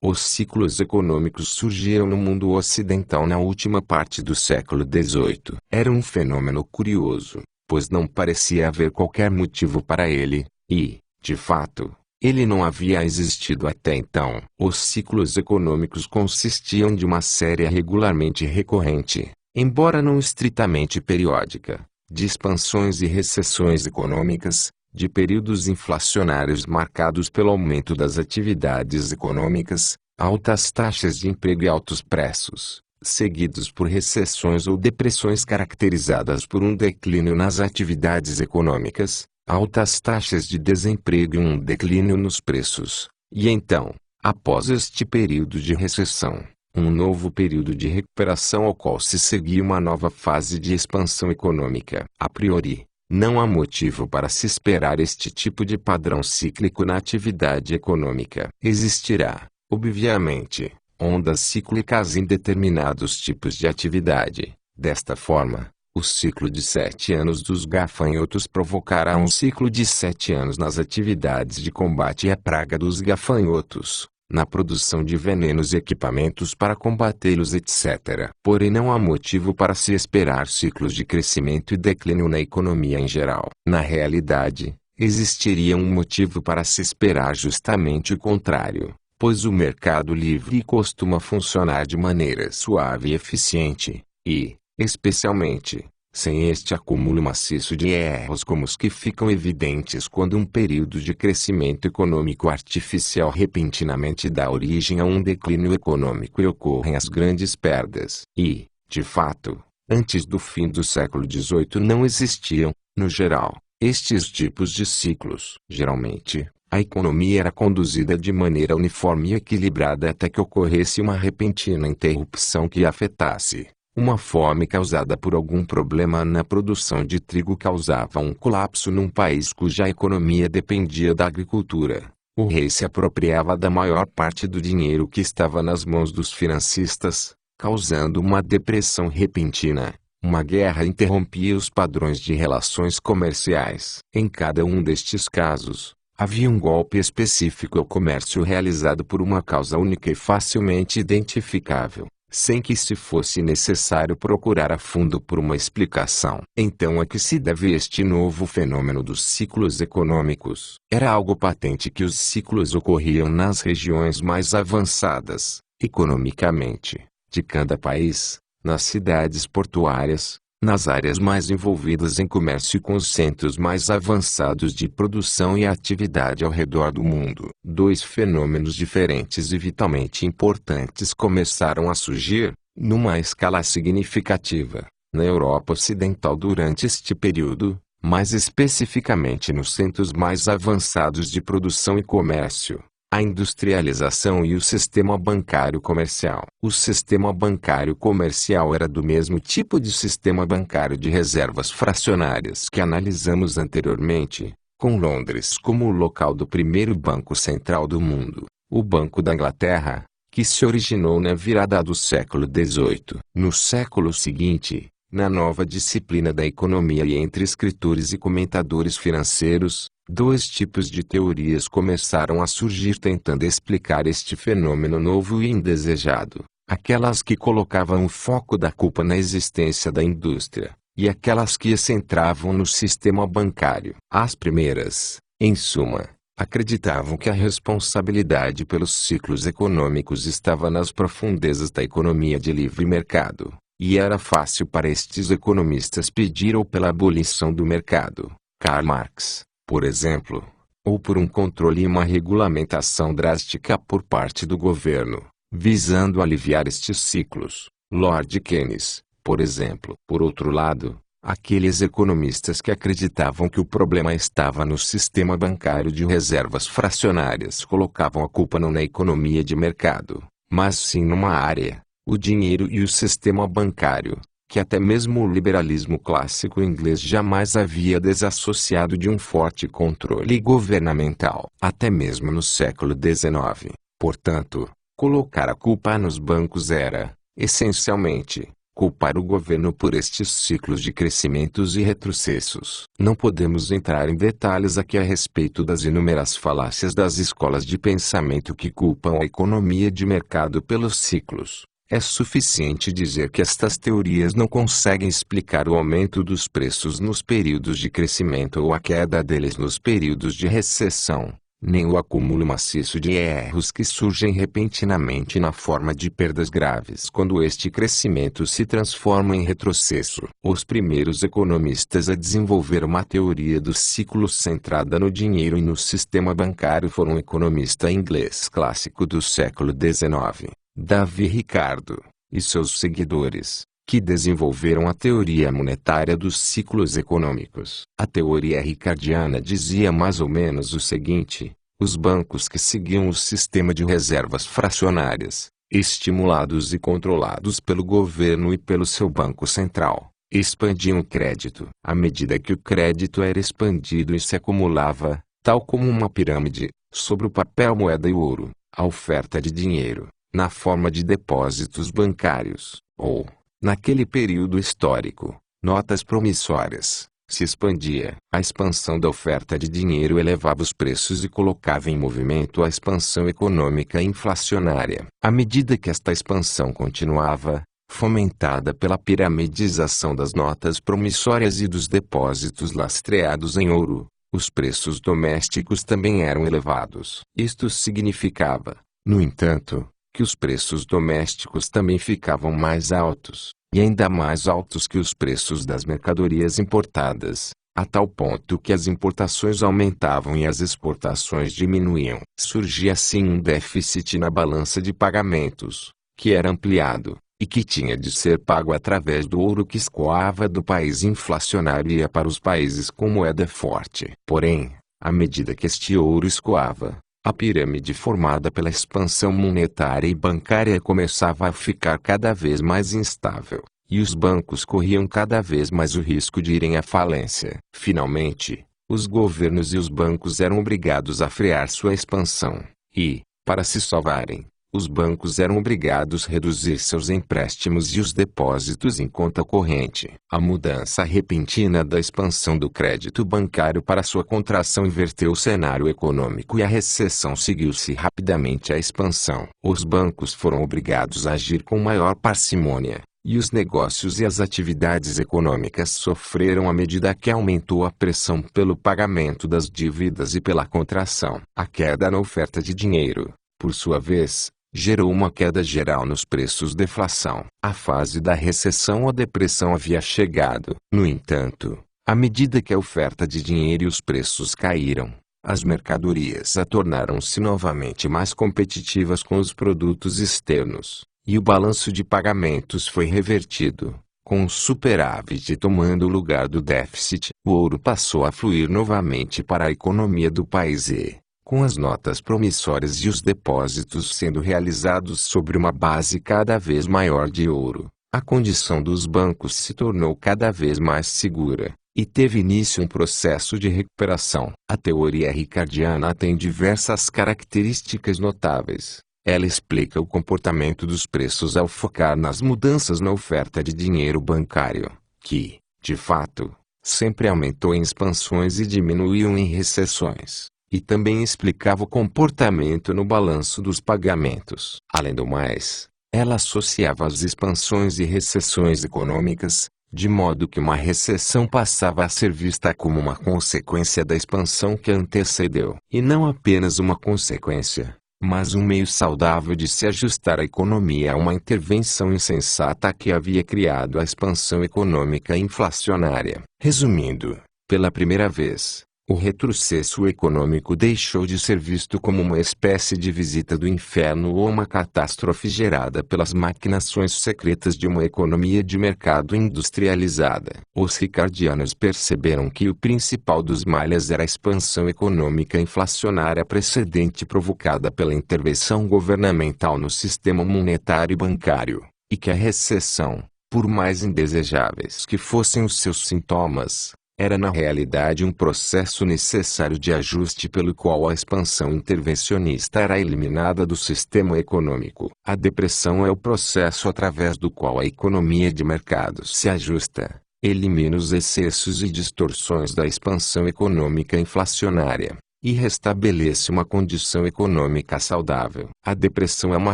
Speaker 1: Os ciclos econômicos surgiram no mundo ocidental na última parte do século XVIII. Era um fenômeno curioso, pois não parecia haver qualquer motivo para ele, e, de fato, ele não havia existido até então. Os ciclos econômicos consistiam de uma série regularmente recorrente, embora não estritamente periódica, de expansões e recessões econômicas, de períodos inflacionários marcados pelo aumento das atividades econômicas, altas taxas de emprego e altos preços, seguidos por recessões ou depressões caracterizadas por um declínio nas atividades econômicas, altas taxas de desemprego e um declínio nos preços, e então, após este período de recessão, um novo período de recuperação ao qual se seguia uma nova fase de expansão econômica. A priori, não há motivo para se esperar este tipo de padrão cíclico na atividade econômica. Existirá, obviamente, ondas cíclicas em determinados tipos de atividade. Desta forma, o ciclo de 7 anos dos gafanhotos provocará um ciclo de 7 anos nas atividades de combate à praga dos gafanhotos, na produção de venenos e equipamentos para combatê-los, etc. Porém, não há motivo para se esperar ciclos de crescimento e declínio na economia em geral. Na realidade, existiria um motivo para se esperar justamente o contrário, pois o mercado livre costuma funcionar de maneira suave e eficiente, e, especialmente, sem este acúmulo maciço de erros como os que ficam evidentes quando um período de crescimento econômico artificial repentinamente dá origem a um declínio econômico e ocorrem as grandes perdas. E, de fato, antes do fim do século XVIII não existiam, no geral, estes tipos de ciclos. Geralmente, A economia era conduzida de maneira uniforme e equilibrada até que ocorresse uma repentina interrupção que afetasse. Uma fome causada por algum problema na produção de trigo causava um colapso num país cuja economia dependia da agricultura. O rei se apropriava da maior parte do dinheiro que estava nas mãos dos financistas, causando uma depressão repentina. Uma guerra interrompia os padrões de relações comerciais. Em cada um destes casos, havia um golpe específico ao comércio realizado por uma causa única e facilmente identificável, sem que se fosse necessário procurar a fundo por uma explicação. Então a que se deve este novo fenômeno dos ciclos econômicos? Era algo patente que os ciclos ocorriam nas regiões mais avançadas, economicamente, de cada país, nas cidades portuárias, nas áreas mais envolvidas em comércio e com os centros mais avançados de produção e atividade ao redor do mundo. Dois fenômenos diferentes e vitalmente importantes começaram a surgir, numa escala significativa, na Europa Ocidental durante este período, mais especificamente nos centros mais avançados de produção e comércio: a industrialização e o sistema bancário comercial. O sistema bancário comercial era do mesmo tipo de sistema bancário de reservas fracionárias que analisamos anteriormente, com Londres como o local do primeiro banco central do mundo, o Banco da Inglaterra, que se originou na virada do século XVIII. No século seguinte, na nova disciplina da economia e entre escritores e comentadores financeiros, dois tipos de teorias começaram a surgir tentando explicar este fenômeno novo e indesejado: aquelas que colocavam o foco da culpa na existência da indústria, e aquelas que centravam no sistema bancário. As primeiras, em suma, acreditavam que a responsabilidade pelos ciclos econômicos estava nas profundezas da economia de livre mercado, e era fácil para estes economistas pedir ou pela abolição do mercado, Karl Marx, por exemplo, ou por um controle e uma regulamentação drástica por parte do governo, visando aliviar estes ciclos, Lord Keynes, por exemplo. Por outro lado, aqueles economistas que acreditavam que o problema estava no sistema bancário de reservas fracionárias colocavam a culpa não na economia de mercado, mas sim numa área, o dinheiro e o sistema bancário, que até mesmo o liberalismo clássico inglês jamais havia desassociado de um forte controle governamental. Até mesmo no século XIX, portanto, colocar a culpa nos bancos era, essencialmente, culpar o governo por estes ciclos de crescimentos e retrocessos. Não podemos entrar em detalhes aqui a respeito das inúmeras falácias das escolas de pensamento que culpam a economia de mercado pelos ciclos. É suficiente dizer que estas teorias não conseguem explicar o aumento dos preços nos períodos de crescimento ou a queda deles nos períodos de recessão, nem o acúmulo maciço de erros que surgem repentinamente na forma de perdas graves quando este crescimento se transforma em retrocesso. Os primeiros economistas a desenvolver uma teoria dos ciclos centrada no dinheiro e no sistema bancário foram um economista inglês clássico do século XIX, Davi Ricardo, e seus seguidores, que desenvolveram a teoria monetária dos ciclos econômicos. A teoria ricardiana dizia mais ou menos o seguinte: os bancos que seguiam o sistema de reservas fracionárias, estimulados e controlados pelo governo e pelo seu banco central, expandiam o crédito. À medida que o crédito era expandido e se acumulava, tal como uma pirâmide, sobre o papel, moeda e ouro, a oferta de dinheiro, na forma de depósitos bancários, ou, naquele período histórico, notas promissórias, se expandia. A expansão da oferta de dinheiro elevava os preços e colocava em movimento a expansão econômica inflacionária. À medida que esta expansão continuava, fomentada pela piramidização das notas promissórias e dos depósitos lastreados em ouro, os preços domésticos também eram elevados. Isto significava, no entanto, que os preços domésticos também ficavam mais altos, e ainda mais altos que os preços das mercadorias importadas, a tal ponto que as importações aumentavam e as exportações diminuíam. Surgia assim um déficit na balança de pagamentos, que era ampliado, e que tinha de ser pago através do ouro que escoava do país inflacionário e ia para os países com moeda forte. Porém, À medida que este ouro escoava, a pirâmide formada pela expansão monetária e bancária começava a ficar cada vez mais instável, e os bancos corriam cada vez mais o risco de irem à falência. Finalmente, os governos e os bancos eram obrigados a frear sua expansão, e, para se salvarem, os bancos eram obrigados a reduzir seus empréstimos e os depósitos em conta corrente. A mudança repentina da expansão do crédito bancário para sua contração inverteu o cenário econômico e a recessão seguiu-se rapidamente à expansão. Os bancos foram obrigados a agir com maior parcimônia, e os negócios e as atividades econômicas sofreram à medida que aumentou a pressão pelo pagamento das dívidas e pela contração. A queda na oferta de dinheiro, por sua vez, gerou uma queda geral nos preços. Deflação. A fase da recessão ou depressão havia chegado. No entanto, à medida que a oferta de dinheiro e os preços caíram, as mercadorias tornaram-se novamente mais competitivas com os produtos externos, e o balanço de pagamentos foi revertido, com o superávit tomando o lugar do déficit. O ouro passou a fluir novamente para a economia do país e, com as notas promissórias e os depósitos sendo realizados sobre uma base cada vez maior de ouro, a condição dos bancos se tornou cada vez mais segura, e teve início um processo de recuperação. A teoria ricardiana tem diversas características notáveis. Ela explica o comportamento dos preços ao focar nas mudanças na oferta de dinheiro bancário, que, de fato, sempre aumentou em expansões e diminuiu em recessões. E também explicava o comportamento no balanço dos pagamentos. Além do mais, ela associava as expansões e recessões econômicas, de modo que uma recessão passava a ser vista como uma consequência da expansão que a antecedeu. E não apenas uma consequência, mas um meio saudável de se ajustar a economia a uma intervenção insensata que havia criado a expansão econômica inflacionária. Resumindo, pela primeira vez, o retrocesso econômico deixou de ser visto como uma espécie de visita do inferno ou uma catástrofe gerada pelas maquinações secretas de uma economia de mercado industrializada. Os ricardianos perceberam que o principal dos males era a expansão econômica inflacionária precedente provocada pela intervenção governamental no sistema monetário e bancário, e que a recessão, por mais indesejáveis que fossem os seus sintomas, era na realidade um processo necessário de ajuste pelo qual a expansão intervencionista era eliminada do sistema econômico. A depressão é o processo através do qual a economia de mercado se ajusta, elimina os excessos e distorções da expansão econômica inflacionária, e restabelece uma condição econômica saudável. A depressão é uma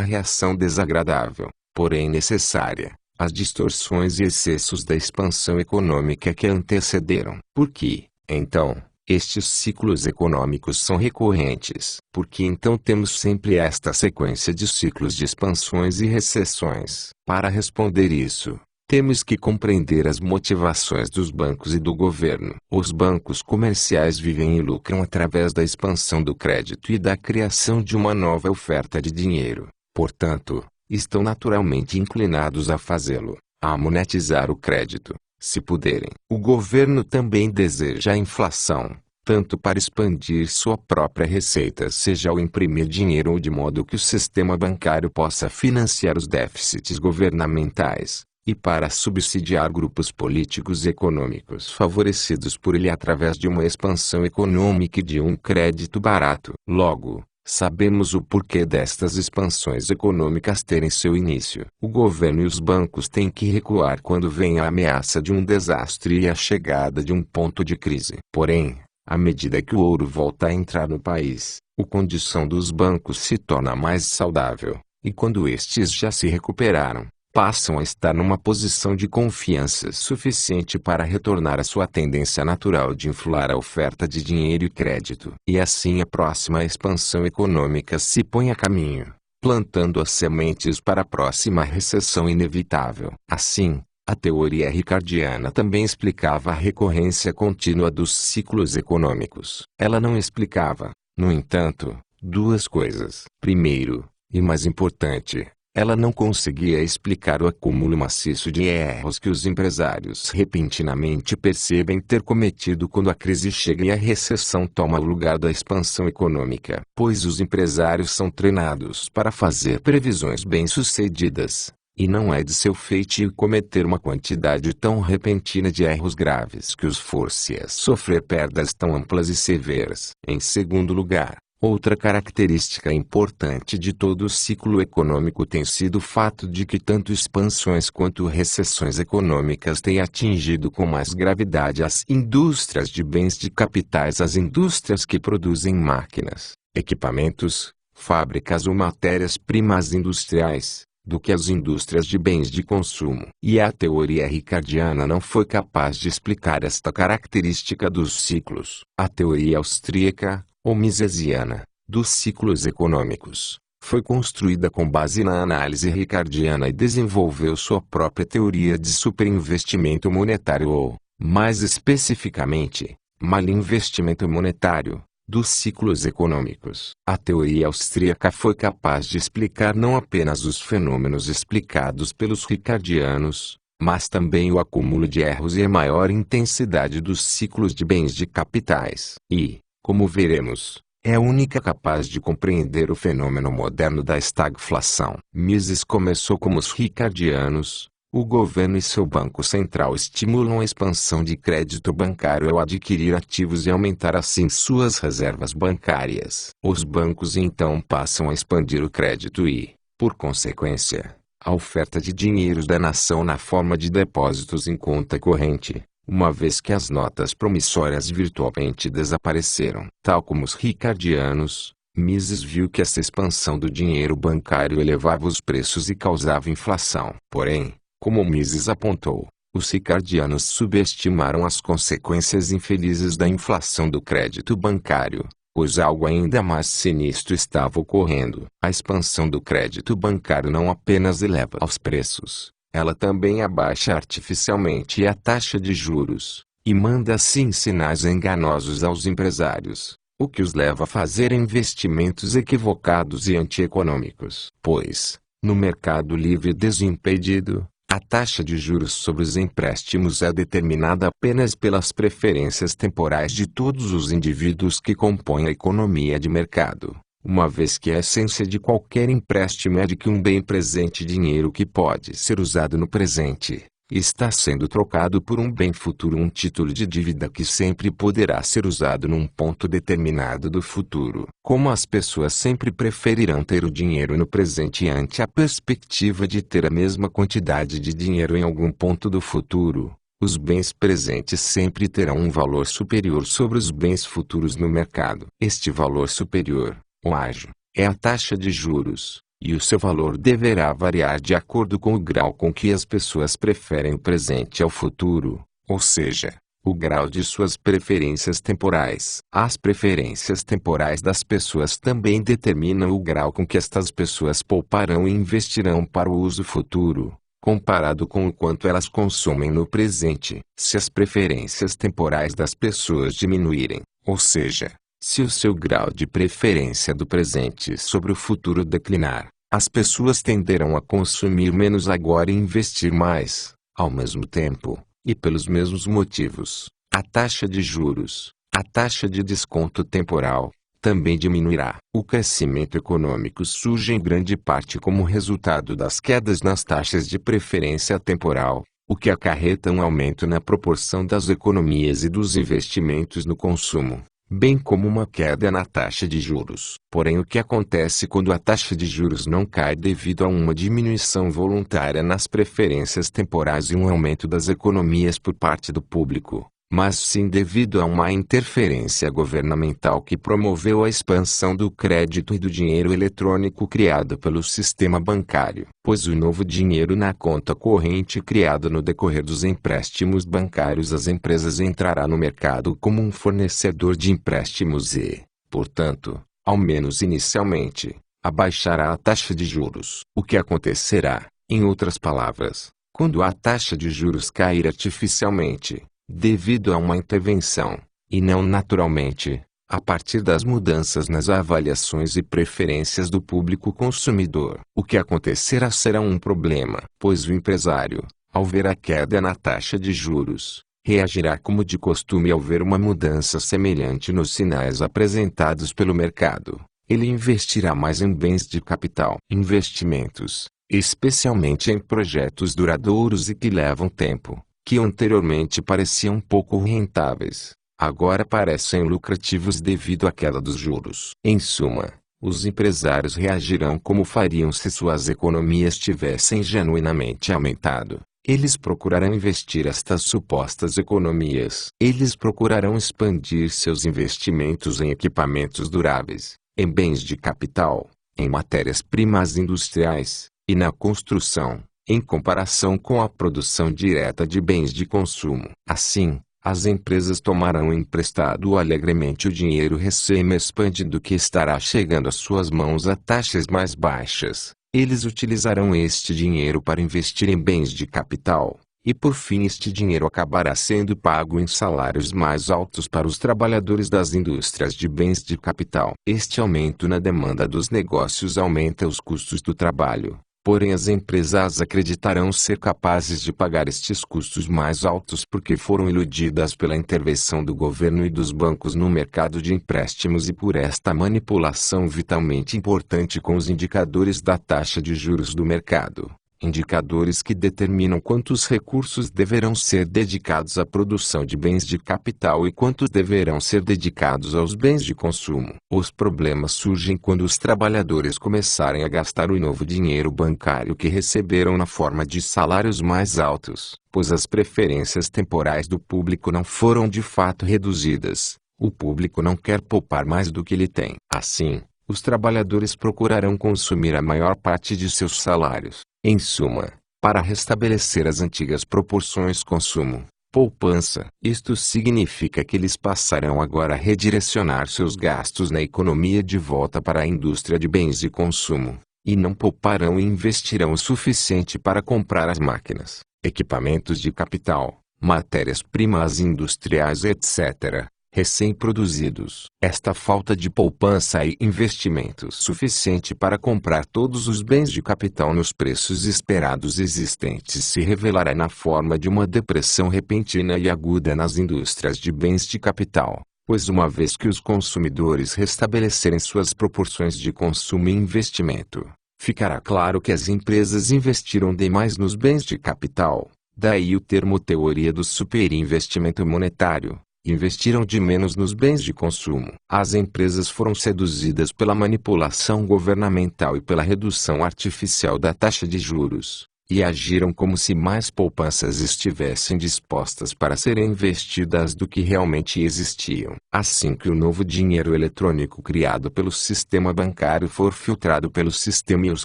Speaker 1: reação desagradável, porém necessária, as distorções e excessos da expansão econômica que a antecederam. Por que, então, estes ciclos econômicos são recorrentes? Porque então temos sempre esta sequência de ciclos de expansões e recessões. Para responder isso, temos que compreender as motivações dos bancos e do governo. Os bancos comerciais vivem e lucram através da expansão do crédito e da criação de uma nova oferta de dinheiro. Portanto, estão naturalmente inclinados a fazê-lo, a monetizar o crédito, se puderem. O governo também deseja a inflação, tanto para expandir sua própria receita, seja ao imprimir dinheiro ou de modo que o sistema bancário possa financiar os déficits governamentais, e para subsidiar grupos políticos e econômicos favorecidos por ele através de uma expansão econômica e de um crédito barato. Logo, sabemos o porquê destas expansões econômicas terem seu início. O governo e os bancos têm que recuar quando vem a ameaça de um desastre e a chegada de um ponto de crise. Porém, à medida que o ouro volta a entrar no país, a condição dos bancos se torna mais saudável, e quando estes já se recuperaram, passam a estar numa posição de confiança suficiente para retornar à sua tendência natural de inflar a oferta de dinheiro e crédito. E assim a próxima expansão econômica se põe a caminho, plantando as sementes para a próxima recessão inevitável. Assim, a teoria ricardiana também explicava a recorrência contínua dos ciclos econômicos. Ela não explicava, no entanto, duas coisas. Primeiro, e mais importante, Ela não conseguia explicar o acúmulo maciço de erros que os empresários repentinamente percebem ter cometido quando a crise chega e a recessão toma o lugar da expansão econômica. Pois os empresários são treinados para fazer previsões bem-sucedidas, e não é de seu feitio cometer uma quantidade tão repentina de erros graves que os force a sofrer perdas tão amplas e severas. Em segundo lugar, outra característica importante de todo o ciclo econômico tem sido o fato de que tanto expansões quanto recessões econômicas têm atingido com mais gravidade as indústrias de bens de capitais, as indústrias que produzem máquinas, equipamentos, fábricas ou matérias-primas industriais, do que as indústrias de bens de consumo. E a teoria ricardiana não foi capaz de explicar esta característica dos ciclos. A teoria austríaca, ou misesiana, dos ciclos econômicos, foi construída com base na análise ricardiana e desenvolveu sua própria teoria de superinvestimento monetário ou, mais especificamente, malinvestimento monetário, dos ciclos econômicos. A teoria austríaca foi capaz de explicar não apenas os fenômenos explicados pelos ricardianos, mas também o acúmulo de erros e a maior intensidade dos ciclos de bens de capitais. E, como veremos, é a única capaz de compreender o fenômeno moderno da estagflação. Mises começou como os ricardianos. O governo e seu banco central estimulam a expansão de crédito bancário ao adquirir ativos e aumentar assim suas reservas bancárias. Os bancos então passam a expandir o crédito e, por consequência, a oferta de dinheiros da nação na forma de depósitos em conta corrente, uma vez que as notas promissórias virtualmente desapareceram. Tal como os ricardianos, Mises viu que essa expansão do dinheiro bancário elevava os preços e causava inflação. Porém, como Mises apontou, os ricardianos subestimaram as consequências infelizes da inflação do crédito bancário, pois algo ainda mais sinistro estava ocorrendo. A expansão do crédito bancário não apenas eleva os preços, ela também abaixa artificialmente a taxa de juros, e manda assim sinais enganosos aos empresários, o que os leva a fazer investimentos equivocados e antieconômicos. Pois, no mercado livre desimpedido, a taxa de juros sobre os empréstimos é determinada apenas pelas preferências temporais de todos os indivíduos que compõem a economia de mercado, uma vez que a essência de qualquer empréstimo é de que um bem presente, dinheiro que pode ser usado no presente, está sendo trocado por um bem futuro, um título de dívida que sempre poderá ser usado num ponto determinado do futuro. Como as pessoas sempre preferirão ter o dinheiro no presente ante a perspectiva de ter a mesma quantidade de dinheiro em algum ponto do futuro, os bens presentes sempre terão um valor superior sobre os bens futuros no mercado. Este valor superior, ou ágio, é a taxa de juros, e o seu valor deverá variar de acordo com o grau com que as pessoas preferem o presente ao futuro, ou seja, o grau de suas preferências temporais. As preferências temporais das pessoas também determinam o grau com que estas pessoas pouparão e investirão para o uso futuro, comparado com o quanto elas consomem no presente. Se as preferências temporais das pessoas diminuírem, ou seja, se o seu grau de preferência do presente sobre o futuro declinar, as pessoas tenderão a consumir menos agora e investir mais. Ao mesmo tempo, e pelos mesmos motivos, a taxa de juros, a taxa de desconto temporal, também diminuirá. O crescimento econômico surge em grande parte como resultado das quedas nas taxas de preferência temporal, o que acarreta um aumento na proporção das economias e dos investimentos no consumo, bem como uma queda na taxa de juros. Porém, o que acontece quando a taxa de juros não cai devido a uma diminuição voluntária nas preferências temporais e um aumento das economias por parte do público, mas sim devido a uma interferência governamental que promoveu a expansão do crédito e do dinheiro eletrônico criado pelo sistema bancário. Pois o novo dinheiro na conta corrente criado no decorrer dos empréstimos bancários às empresas entrará no mercado como um fornecedor de empréstimos e, portanto, ao menos inicialmente, abaixará a taxa de juros. O que acontecerá, em outras palavras, quando a taxa de juros cair artificialmente, devido a uma intervenção, e não naturalmente, a partir das mudanças nas avaliações e preferências do público consumidor. O que acontecerá será um problema, pois o empresário, ao ver a queda na taxa de juros, reagirá como de costume ao ver uma mudança semelhante nos sinais apresentados pelo mercado. Ele investirá mais em bens de capital. Investimentos, especialmente em projetos duradouros e que levam tempo, que anteriormente pareciam pouco rentáveis, agora parecem lucrativos devido à queda dos juros. Em suma, os empresários reagirão como fariam se suas economias tivessem genuinamente aumentado. Eles procurarão investir estas supostas economias. Eles procurarão expandir seus investimentos em equipamentos duráveis, em bens de capital, em matérias-primas industriais, e na construção, em comparação com a produção direta de bens de consumo. Assim, as empresas tomarão emprestado alegremente o dinheiro recém-expandido que estará chegando às suas mãos a taxas mais baixas. Eles utilizarão este dinheiro para investir em bens de capital, e por fim este dinheiro acabará sendo pago em salários mais altos para os trabalhadores das indústrias de bens de capital. Este aumento na demanda dos negócios aumenta os custos do trabalho. Porém as empresas acreditarão ser capazes de pagar estes custos mais altos porque foram iludidas pela intervenção do governo e dos bancos no mercado de empréstimos e por esta manipulação vitalmente importante com os indicadores da taxa de juros do mercado. Indicadores que determinam quantos recursos deverão ser dedicados à produção de bens de capital e quantos deverão ser dedicados aos bens de consumo. Os problemas surgem quando os trabalhadores começarem a gastar o novo dinheiro bancário que receberam na forma de salários mais altos, pois as preferências temporais do público não foram de fato reduzidas. O público não quer poupar mais do que ele tem. Assim, os trabalhadores procurarão consumir a maior parte de seus salários. Em suma, para restabelecer as antigas proporções consumo-poupança, isto significa que eles passarão agora a redirecionar seus gastos na economia de volta para a indústria de bens de consumo, e não pouparão e investirão o suficiente para comprar as máquinas, equipamentos de capital, matérias-primas industriais etc., recém-produzidos. Esta falta de poupança e investimento suficiente para comprar todos os bens de capital nos preços esperados existentes se revelará na forma de uma depressão repentina e aguda nas indústrias de bens de capital, pois uma vez que os consumidores restabelecerem suas proporções de consumo e investimento, ficará claro que as empresas investiram demais nos bens de capital, daí o termo teoria do superinvestimento monetário. Investiram de menos nos bens de consumo. As empresas foram seduzidas pela manipulação governamental e pela redução artificial da taxa de juros, e agiram como se mais poupanças estivessem dispostas para serem investidas do que realmente existiam. Assim que o novo dinheiro eletrônico criado pelo sistema bancário for filtrado pelo sistema e os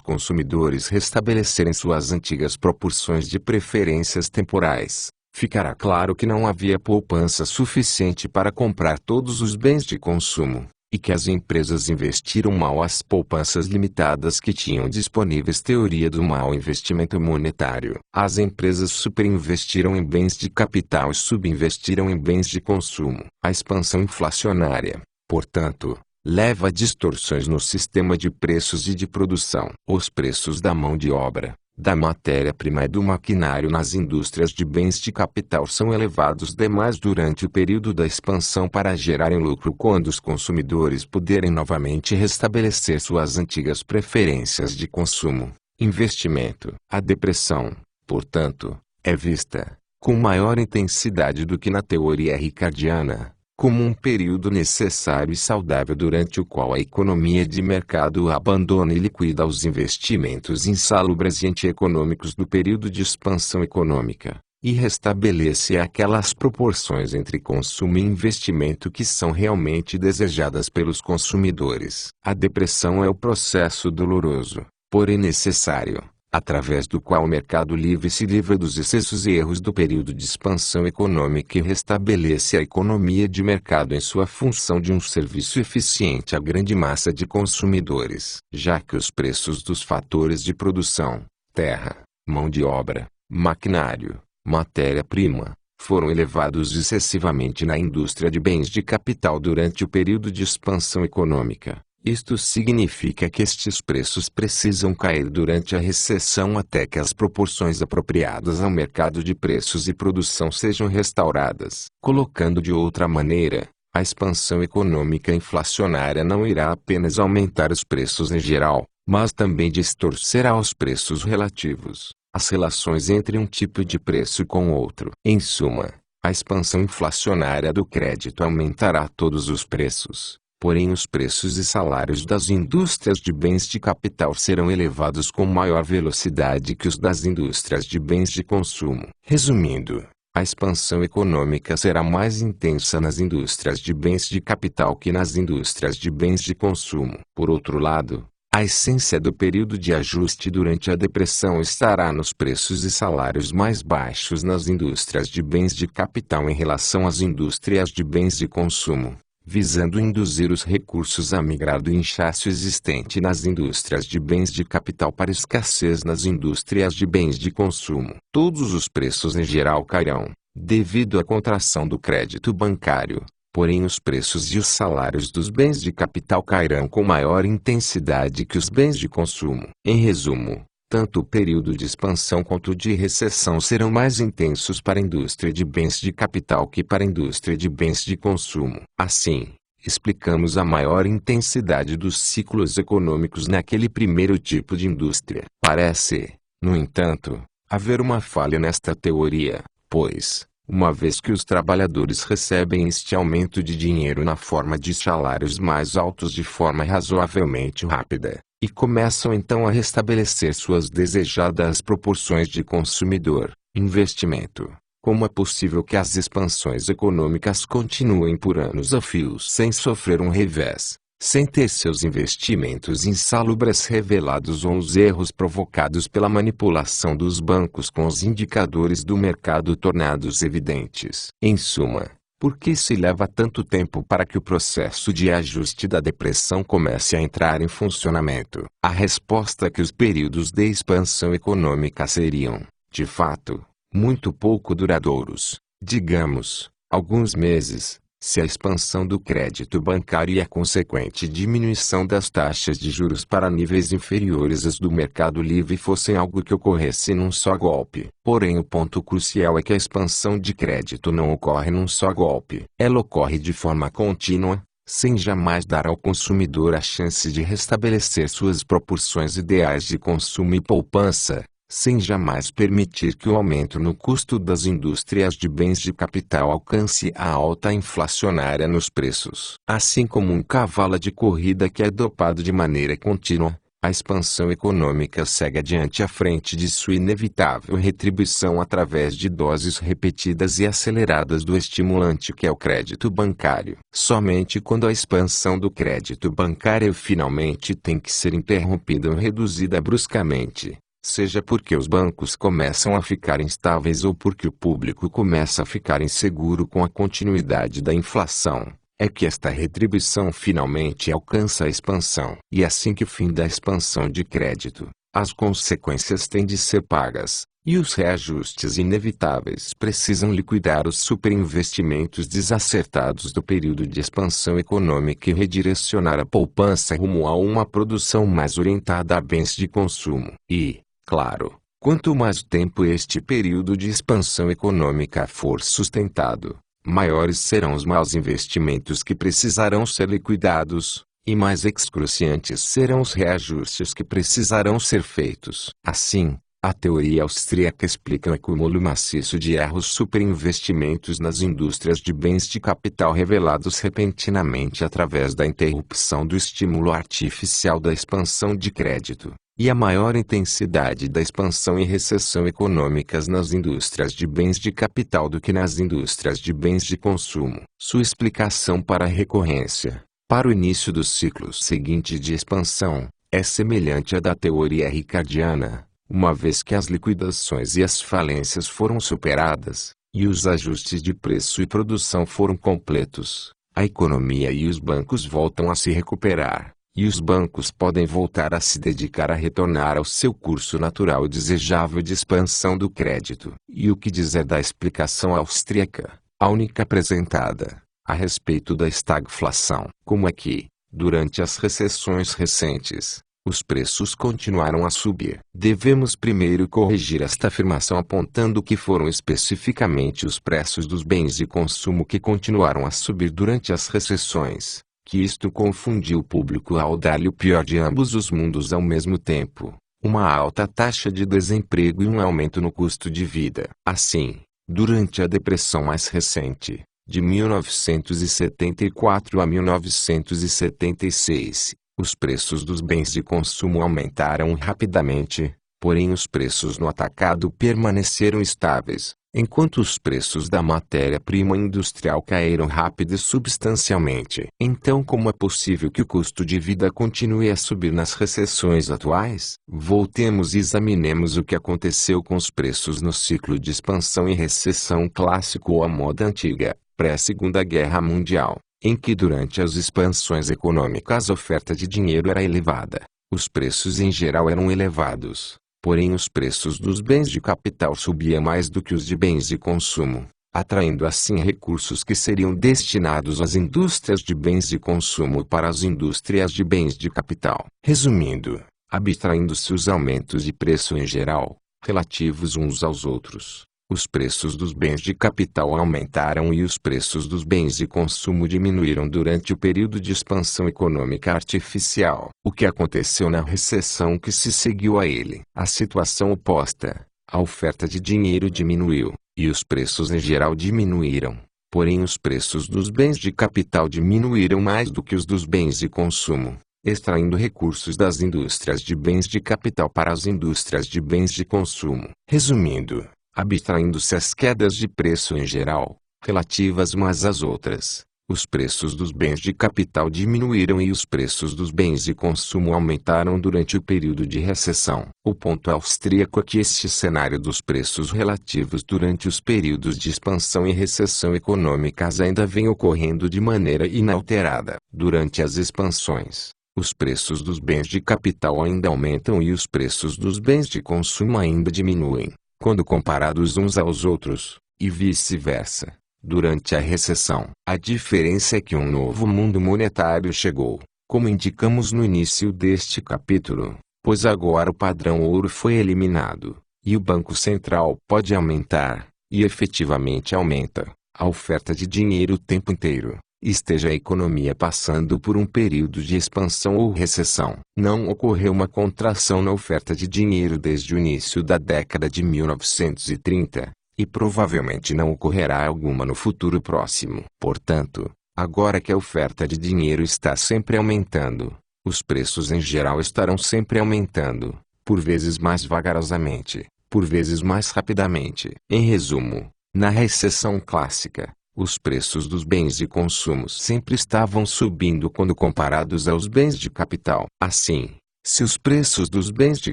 Speaker 1: consumidores restabelecerem suas antigas proporções de preferências temporais, ficará claro que não havia poupança suficiente para comprar todos os bens de consumo, e que as empresas investiram mal as poupanças limitadas que tinham disponíveis. Teoria do mau investimento monetário. As empresas superinvestiram em bens de capital e subinvestiram em bens de consumo. A expansão inflacionária, portanto, leva a distorções no sistema de preços e de produção. Os preços da mão de obra, da matéria-prima e do maquinário nas indústrias de bens de capital são elevados demais durante o período da expansão para gerarem lucro quando os consumidores puderem novamente restabelecer suas antigas preferências de consumo, investimento. A depressão, portanto, é vista, com maior intensidade do que na teoria ricardiana, como um período necessário e saudável durante o qual a economia de mercado abandona e liquida os investimentos insalubres e antieconômicos do período de expansão econômica, e restabelece aquelas proporções entre consumo e investimento que são realmente desejadas pelos consumidores. A depressão é o processo doloroso, porém necessário, através do qual o mercado livre se livra dos excessos e erros do período de expansão econômica e restabelece a economia de mercado em sua função de um serviço eficiente à grande massa de consumidores. Já que os preços dos fatores de produção, terra, mão de obra, maquinário, matéria-prima, foram elevados excessivamente na indústria de bens de capital durante o período de expansão econômica. Isto significa que estes preços precisam cair durante a recessão até que as proporções apropriadas ao mercado de preços e produção sejam restauradas. Colocando de outra maneira, a expansão econômica inflacionária não irá apenas aumentar os preços em geral, mas também distorcerá os preços relativos, as relações entre um tipo de preço com outro. Em suma, a expansão inflacionária do crédito aumentará todos os preços, porém os preços e salários das indústrias de bens de capital serão elevados com maior velocidade que os das indústrias de bens de consumo. Resumindo, a expansão econômica será mais intensa nas indústrias de bens de capital que nas indústrias de bens de consumo. Por outro lado, a essência do período de ajuste durante a depressão estará nos preços e salários mais baixos nas indústrias de bens de capital em relação às indústrias de bens de consumo, visando induzir os recursos a migrar do inchaço existente nas indústrias de bens de capital para escassez nas indústrias de bens de consumo. Todos os preços em geral cairão, devido à contração do crédito bancário. Porém os preços e os salários dos bens de capital cairão com maior intensidade que os bens de consumo. Em resumo, tanto o período de expansão quanto o de recessão serão mais intensos para a indústria de bens de capital que para a indústria de bens de consumo. Assim, explicamos a maior intensidade dos ciclos econômicos naquele primeiro tipo de indústria. Parece, no entanto, haver uma falha nesta teoria, pois, uma vez que os trabalhadores recebem este aumento de dinheiro na forma de salários mais altos de forma razoavelmente rápida, e começam então a restabelecer suas desejadas proporções de consumidor-investimento, como é possível que as expansões econômicas continuem por anos a fio sem sofrer um revés, sem ter seus investimentos insalubres revelados ou os erros provocados pela manipulação dos bancos com os indicadores do mercado tornados evidentes? Em suma, por que se leva tanto tempo para que o processo de ajuste da depressão comece a entrar em funcionamento? A resposta é que os períodos de expansão econômica seriam, de fato, muito pouco duradouros, digamos, alguns meses, se a expansão do crédito bancário e a consequente diminuição das taxas de juros para níveis inferiores às do mercado livre fossem algo que ocorresse num só golpe. Porém o ponto crucial é que a expansão de crédito não ocorre num só golpe. Ela ocorre de forma contínua, sem jamais dar ao consumidor a chance de restabelecer suas proporções ideais de consumo e poupança, sem jamais permitir que o aumento no custo das indústrias de bens de capital alcance a alta inflacionária nos preços. Assim como um cavalo de corrida que é dopado de maneira contínua, a expansão econômica segue adiante à frente de sua inevitável retribuição através de doses repetidas e aceleradas do estimulante que é o crédito bancário. Somente quando a expansão do crédito bancário finalmente tem que ser interrompida ou reduzida bruscamente, seja porque os bancos começam a ficar instáveis ou porque o público começa a ficar inseguro com a continuidade da inflação, é que esta retribuição finalmente alcança a expansão. E assim que o fim da expansão de crédito, as consequências têm de ser pagas, e os reajustes inevitáveis precisam liquidar os superinvestimentos desacertados do período de expansão econômica e redirecionar a poupança rumo a uma produção mais orientada a bens de consumo. E, claro, quanto mais tempo este período de expansão econômica for sustentado, maiores serão os maus investimentos que precisarão ser liquidados, e mais excruciantes serão os reajustes que precisarão ser feitos. Assim, a teoria austríaca explica o acúmulo maciço de erros superinvestimentos nas indústrias de bens de capital revelados repentinamente através da interrupção do estímulo artificial da expansão de crédito, e a maior intensidade da expansão e recessão econômicas nas indústrias de bens de capital do que nas indústrias de bens de consumo. Sua explicação para a recorrência, para o início do ciclo seguinte de expansão, é semelhante à da teoria ricardiana, uma vez que as liquidações e as falências foram superadas, e os ajustes de preço e produção foram completos, a economia e os bancos voltam a se recuperar, e os bancos podem voltar a se dedicar a retornar ao seu curso natural e desejável de expansão do crédito. E o que dizer da explicação austríaca, a única apresentada, a respeito da estagflação? Como é que, durante as recessões recentes, os preços continuaram a subir? Devemos primeiro corrigir esta afirmação apontando que foram especificamente os preços dos bens de consumo que continuaram a subir durante as recessões, que isto confundiu o público ao dar-lhe o pior de ambos os mundos ao mesmo tempo, uma alta taxa de desemprego e um aumento no custo de vida. Assim, durante a depressão mais recente, de 1974 a 1976, os preços dos bens de consumo aumentaram rapidamente, porém os preços no atacado permaneceram estáveis, enquanto os preços da matéria-prima industrial caíram rápido e substancialmente. Então, como é possível que o custo de vida continue a subir nas recessões atuais? Voltemos e examinemos o que aconteceu com os preços no ciclo de expansão e recessão clássico ou à moda antiga, pré-Segunda Guerra Mundial, em que durante as expansões econômicas a oferta de dinheiro era elevada, os preços em geral eram elevados. Porém os preços dos bens de capital subiam mais do que os de bens de consumo, atraindo assim recursos que seriam destinados às indústrias de bens de consumo para as indústrias de bens de capital. Resumindo, abstraindo-se os aumentos de preço em geral, relativos uns aos outros, os preços dos bens de capital aumentaram e os preços dos bens de consumo diminuíram durante o período de expansão econômica artificial. O que aconteceu na recessão que se seguiu a ele? A situação oposta. A oferta de dinheiro diminuiu, e os preços em geral diminuíram. Porém os preços dos bens de capital diminuíram mais do que os dos bens de consumo, extraindo recursos das indústrias de bens de capital para as indústrias de bens de consumo. Resumindo, abstraindo-se as quedas de preço em geral, relativas umas às outras, os preços dos bens de capital diminuíram e os preços dos bens de consumo aumentaram durante o período de recessão. O ponto austríaco é que este cenário dos preços relativos durante os períodos de expansão e recessão econômicas ainda vem ocorrendo de maneira inalterada. Durante as expansões, os preços dos bens de capital ainda aumentam e os preços dos bens de consumo ainda diminuem, quando comparados uns aos outros, e vice-versa. Durante a recessão, a diferença é que um novo mundo monetário chegou, como indicamos no início deste capítulo, pois agora o padrão ouro foi eliminado, e o Banco Central pode aumentar, e efetivamente aumenta, a oferta de dinheiro o tempo inteiro, esteja a economia passando por um período de expansão ou recessão. Não ocorreu uma contração na oferta de dinheiro desde o início da década de 1930, e provavelmente não ocorrerá alguma no futuro próximo. Portanto, agora que a oferta de dinheiro está sempre aumentando, os preços em geral estarão sempre aumentando, por vezes mais vagarosamente, por vezes mais rapidamente. Em resumo, na recessão clássica, os preços dos bens de consumo sempre estavam subindo quando comparados aos bens de capital. Assim, se os preços dos bens de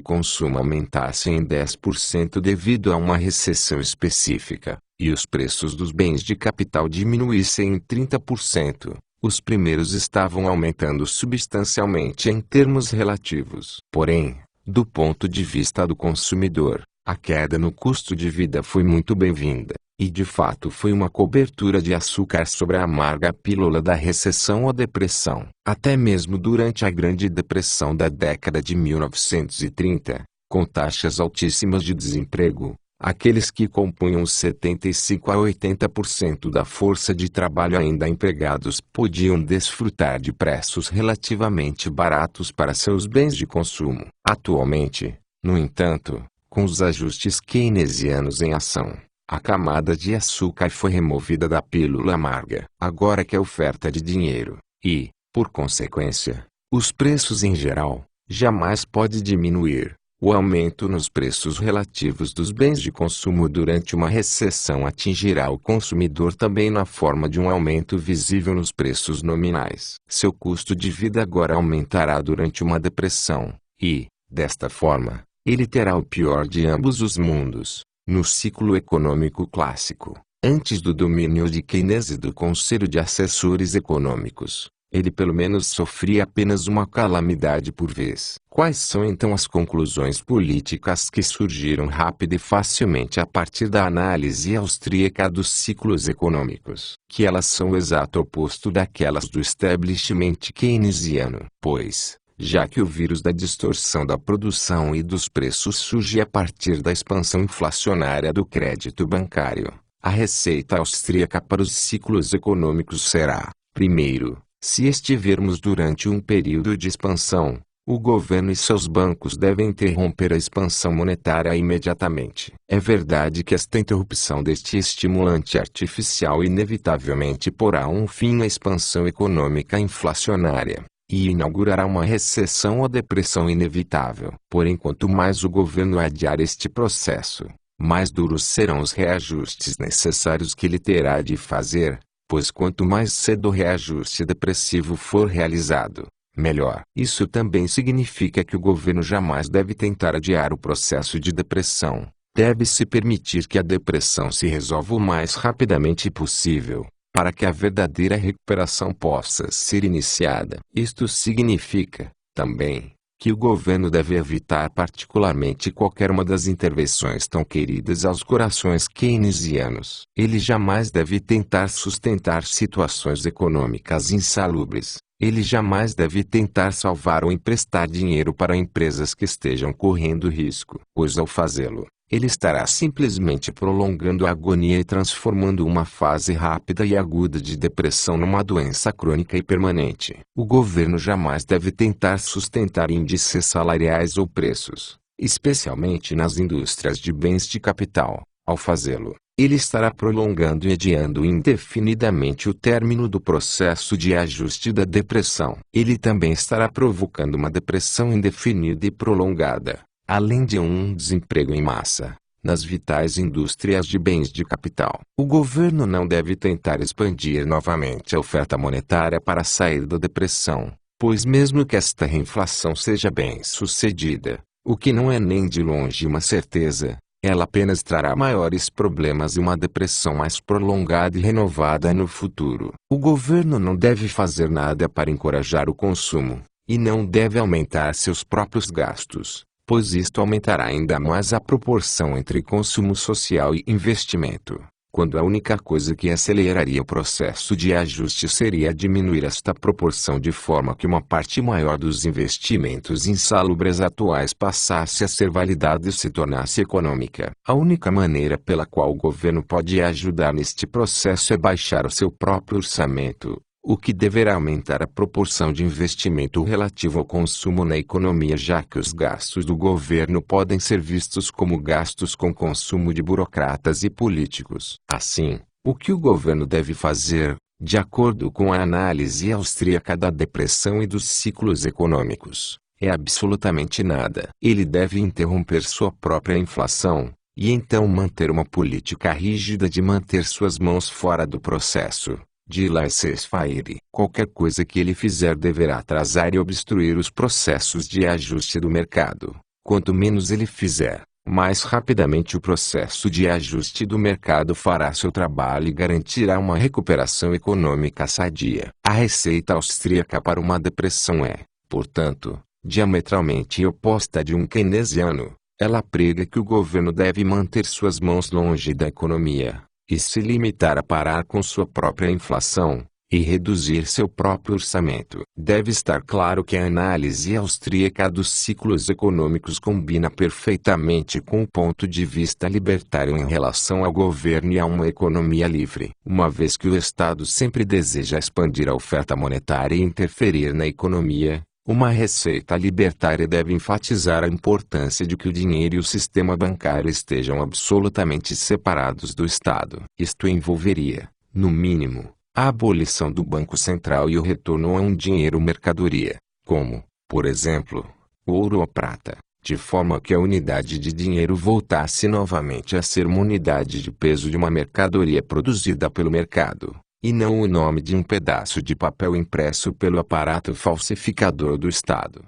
Speaker 1: consumo aumentassem em 10% devido a uma recessão específica, e os preços dos bens de capital diminuíssem em 30%, os primeiros estavam aumentando substancialmente em termos relativos. Porém, do ponto de vista do consumidor, a queda no custo de vida foi muito bem-vinda. E de fato foi uma cobertura de açúcar sobre a amarga pílula da recessão ou depressão. Até mesmo durante a Grande Depressão da década de 1930, com taxas altíssimas de desemprego, aqueles que compunham os 75 a 80% da força de trabalho ainda empregados podiam desfrutar de preços relativamente baratos para seus bens de consumo. Atualmente, no entanto, com os ajustes keynesianos em ação, a camada de açúcar foi removida da pílula amarga. Agora que a oferta de dinheiro, e, por consequência, os preços em geral, jamais pode diminuir, o aumento nos preços relativos dos bens de consumo durante uma recessão atingirá o consumidor também na forma de um aumento visível nos preços nominais. Seu custo de vida agora aumentará durante uma depressão, e, desta forma, ele terá o pior de ambos os mundos. No ciclo econômico clássico, antes do domínio de Keynes e do Conselho de Assessores Econômicos, ele pelo menos sofria apenas uma calamidade por vez. Quais são então as conclusões políticas que surgiram rápida e facilmente a partir da análise austríaca dos ciclos econômicos? Que elas são o exato oposto daquelas do establishment keynesiano. Pois, já que o vírus da distorção da produção e dos preços surge a partir da expansão inflacionária do crédito bancário, a receita austríaca para os ciclos econômicos será, primeiro, se estivermos durante um período de expansão, o governo e seus bancos devem interromper a expansão monetária imediatamente. É verdade que esta interrupção deste estimulante artificial inevitavelmente porá um fim à expansão econômica inflacionária e inaugurará uma recessão ou depressão inevitável. Porém, quanto mais o governo adiar este processo, mais duros serão os reajustes necessários que ele terá de fazer, pois quanto mais cedo o reajuste depressivo for realizado, melhor. Isso também significa que o governo jamais deve tentar adiar o processo de depressão. Deve-se permitir que a depressão se resolva o mais rapidamente possível, para que a verdadeira recuperação possa ser iniciada. Isto significa, também, que o governo deve evitar particularmente qualquer uma das intervenções tão queridas aos corações keynesianos. Ele jamais deve tentar sustentar situações econômicas insalubres. Ele jamais deve tentar salvar ou emprestar dinheiro para empresas que estejam correndo risco, pois ao fazê-lo, ele estará simplesmente prolongando a agonia e transformando uma fase rápida e aguda de depressão numa doença crônica e permanente. O governo jamais deve tentar sustentar índices salariais ou preços, especialmente nas indústrias de bens de capital. Ao fazê-lo, ele estará prolongando e adiando indefinidamente o término do processo de ajuste da depressão. Ele também estará provocando uma depressão indefinida e prolongada, além de um desemprego em massa, nas vitais indústrias de bens de capital. O governo não deve tentar expandir novamente a oferta monetária para sair da depressão, pois mesmo que esta reinflação seja bem-sucedida, o que não é nem de longe uma certeza, ela apenas trará maiores problemas e uma depressão mais prolongada e renovada no futuro. O governo não deve fazer nada para encorajar o consumo, e não deve aumentar seus próprios gastos, pois isto aumentará ainda mais a proporção entre consumo social e investimento, quando a única coisa que aceleraria o processo de ajuste seria diminuir esta proporção de forma que uma parte maior dos investimentos insalubres atuais passasse a ser validada e se tornasse econômica. A única maneira pela qual o governo pode ajudar neste processo é baixar o seu próprio orçamento, o que deverá aumentar a proporção de investimento relativo ao consumo na economia, já que os gastos do governo podem ser vistos como gastos com consumo de burocratas e políticos. Assim, o que o governo deve fazer, de acordo com a análise austríaca da depressão e dos ciclos econômicos, é absolutamente nada. Ele deve interromper sua própria inflação, e então manter uma política rígida de manter suas mãos fora do processo de laissez-faire. Qualquer coisa que ele fizer deverá atrasar e obstruir os processos de ajuste do mercado. Quanto menos ele fizer, mais rapidamente o processo de ajuste do mercado fará seu trabalho e garantirá uma recuperação econômica sadia. A receita austríaca para uma depressão é, portanto, diametralmente oposta de um keynesiano. Ela prega que o governo deve manter suas mãos longe da economia e se limitar a parar com sua própria inflação, e reduzir seu próprio orçamento. Deve estar claro que a análise austríaca dos ciclos econômicos combina perfeitamente com o ponto de vista libertário em relação ao governo e a uma economia livre. Uma vez que o Estado sempre deseja expandir a oferta monetária e interferir na economia, uma receita libertária deve enfatizar a importância de que o dinheiro e o sistema bancário estejam absolutamente separados do Estado. Isto envolveria, no mínimo, a abolição do Banco Central e o retorno a um dinheiro-mercadoria, como, por exemplo, o ouro ou prata, de forma que a unidade de dinheiro voltasse novamente a ser uma unidade de peso de uma mercadoria produzida pelo mercado, e não o nome de um pedaço de papel impresso pelo aparato falsificador do Estado.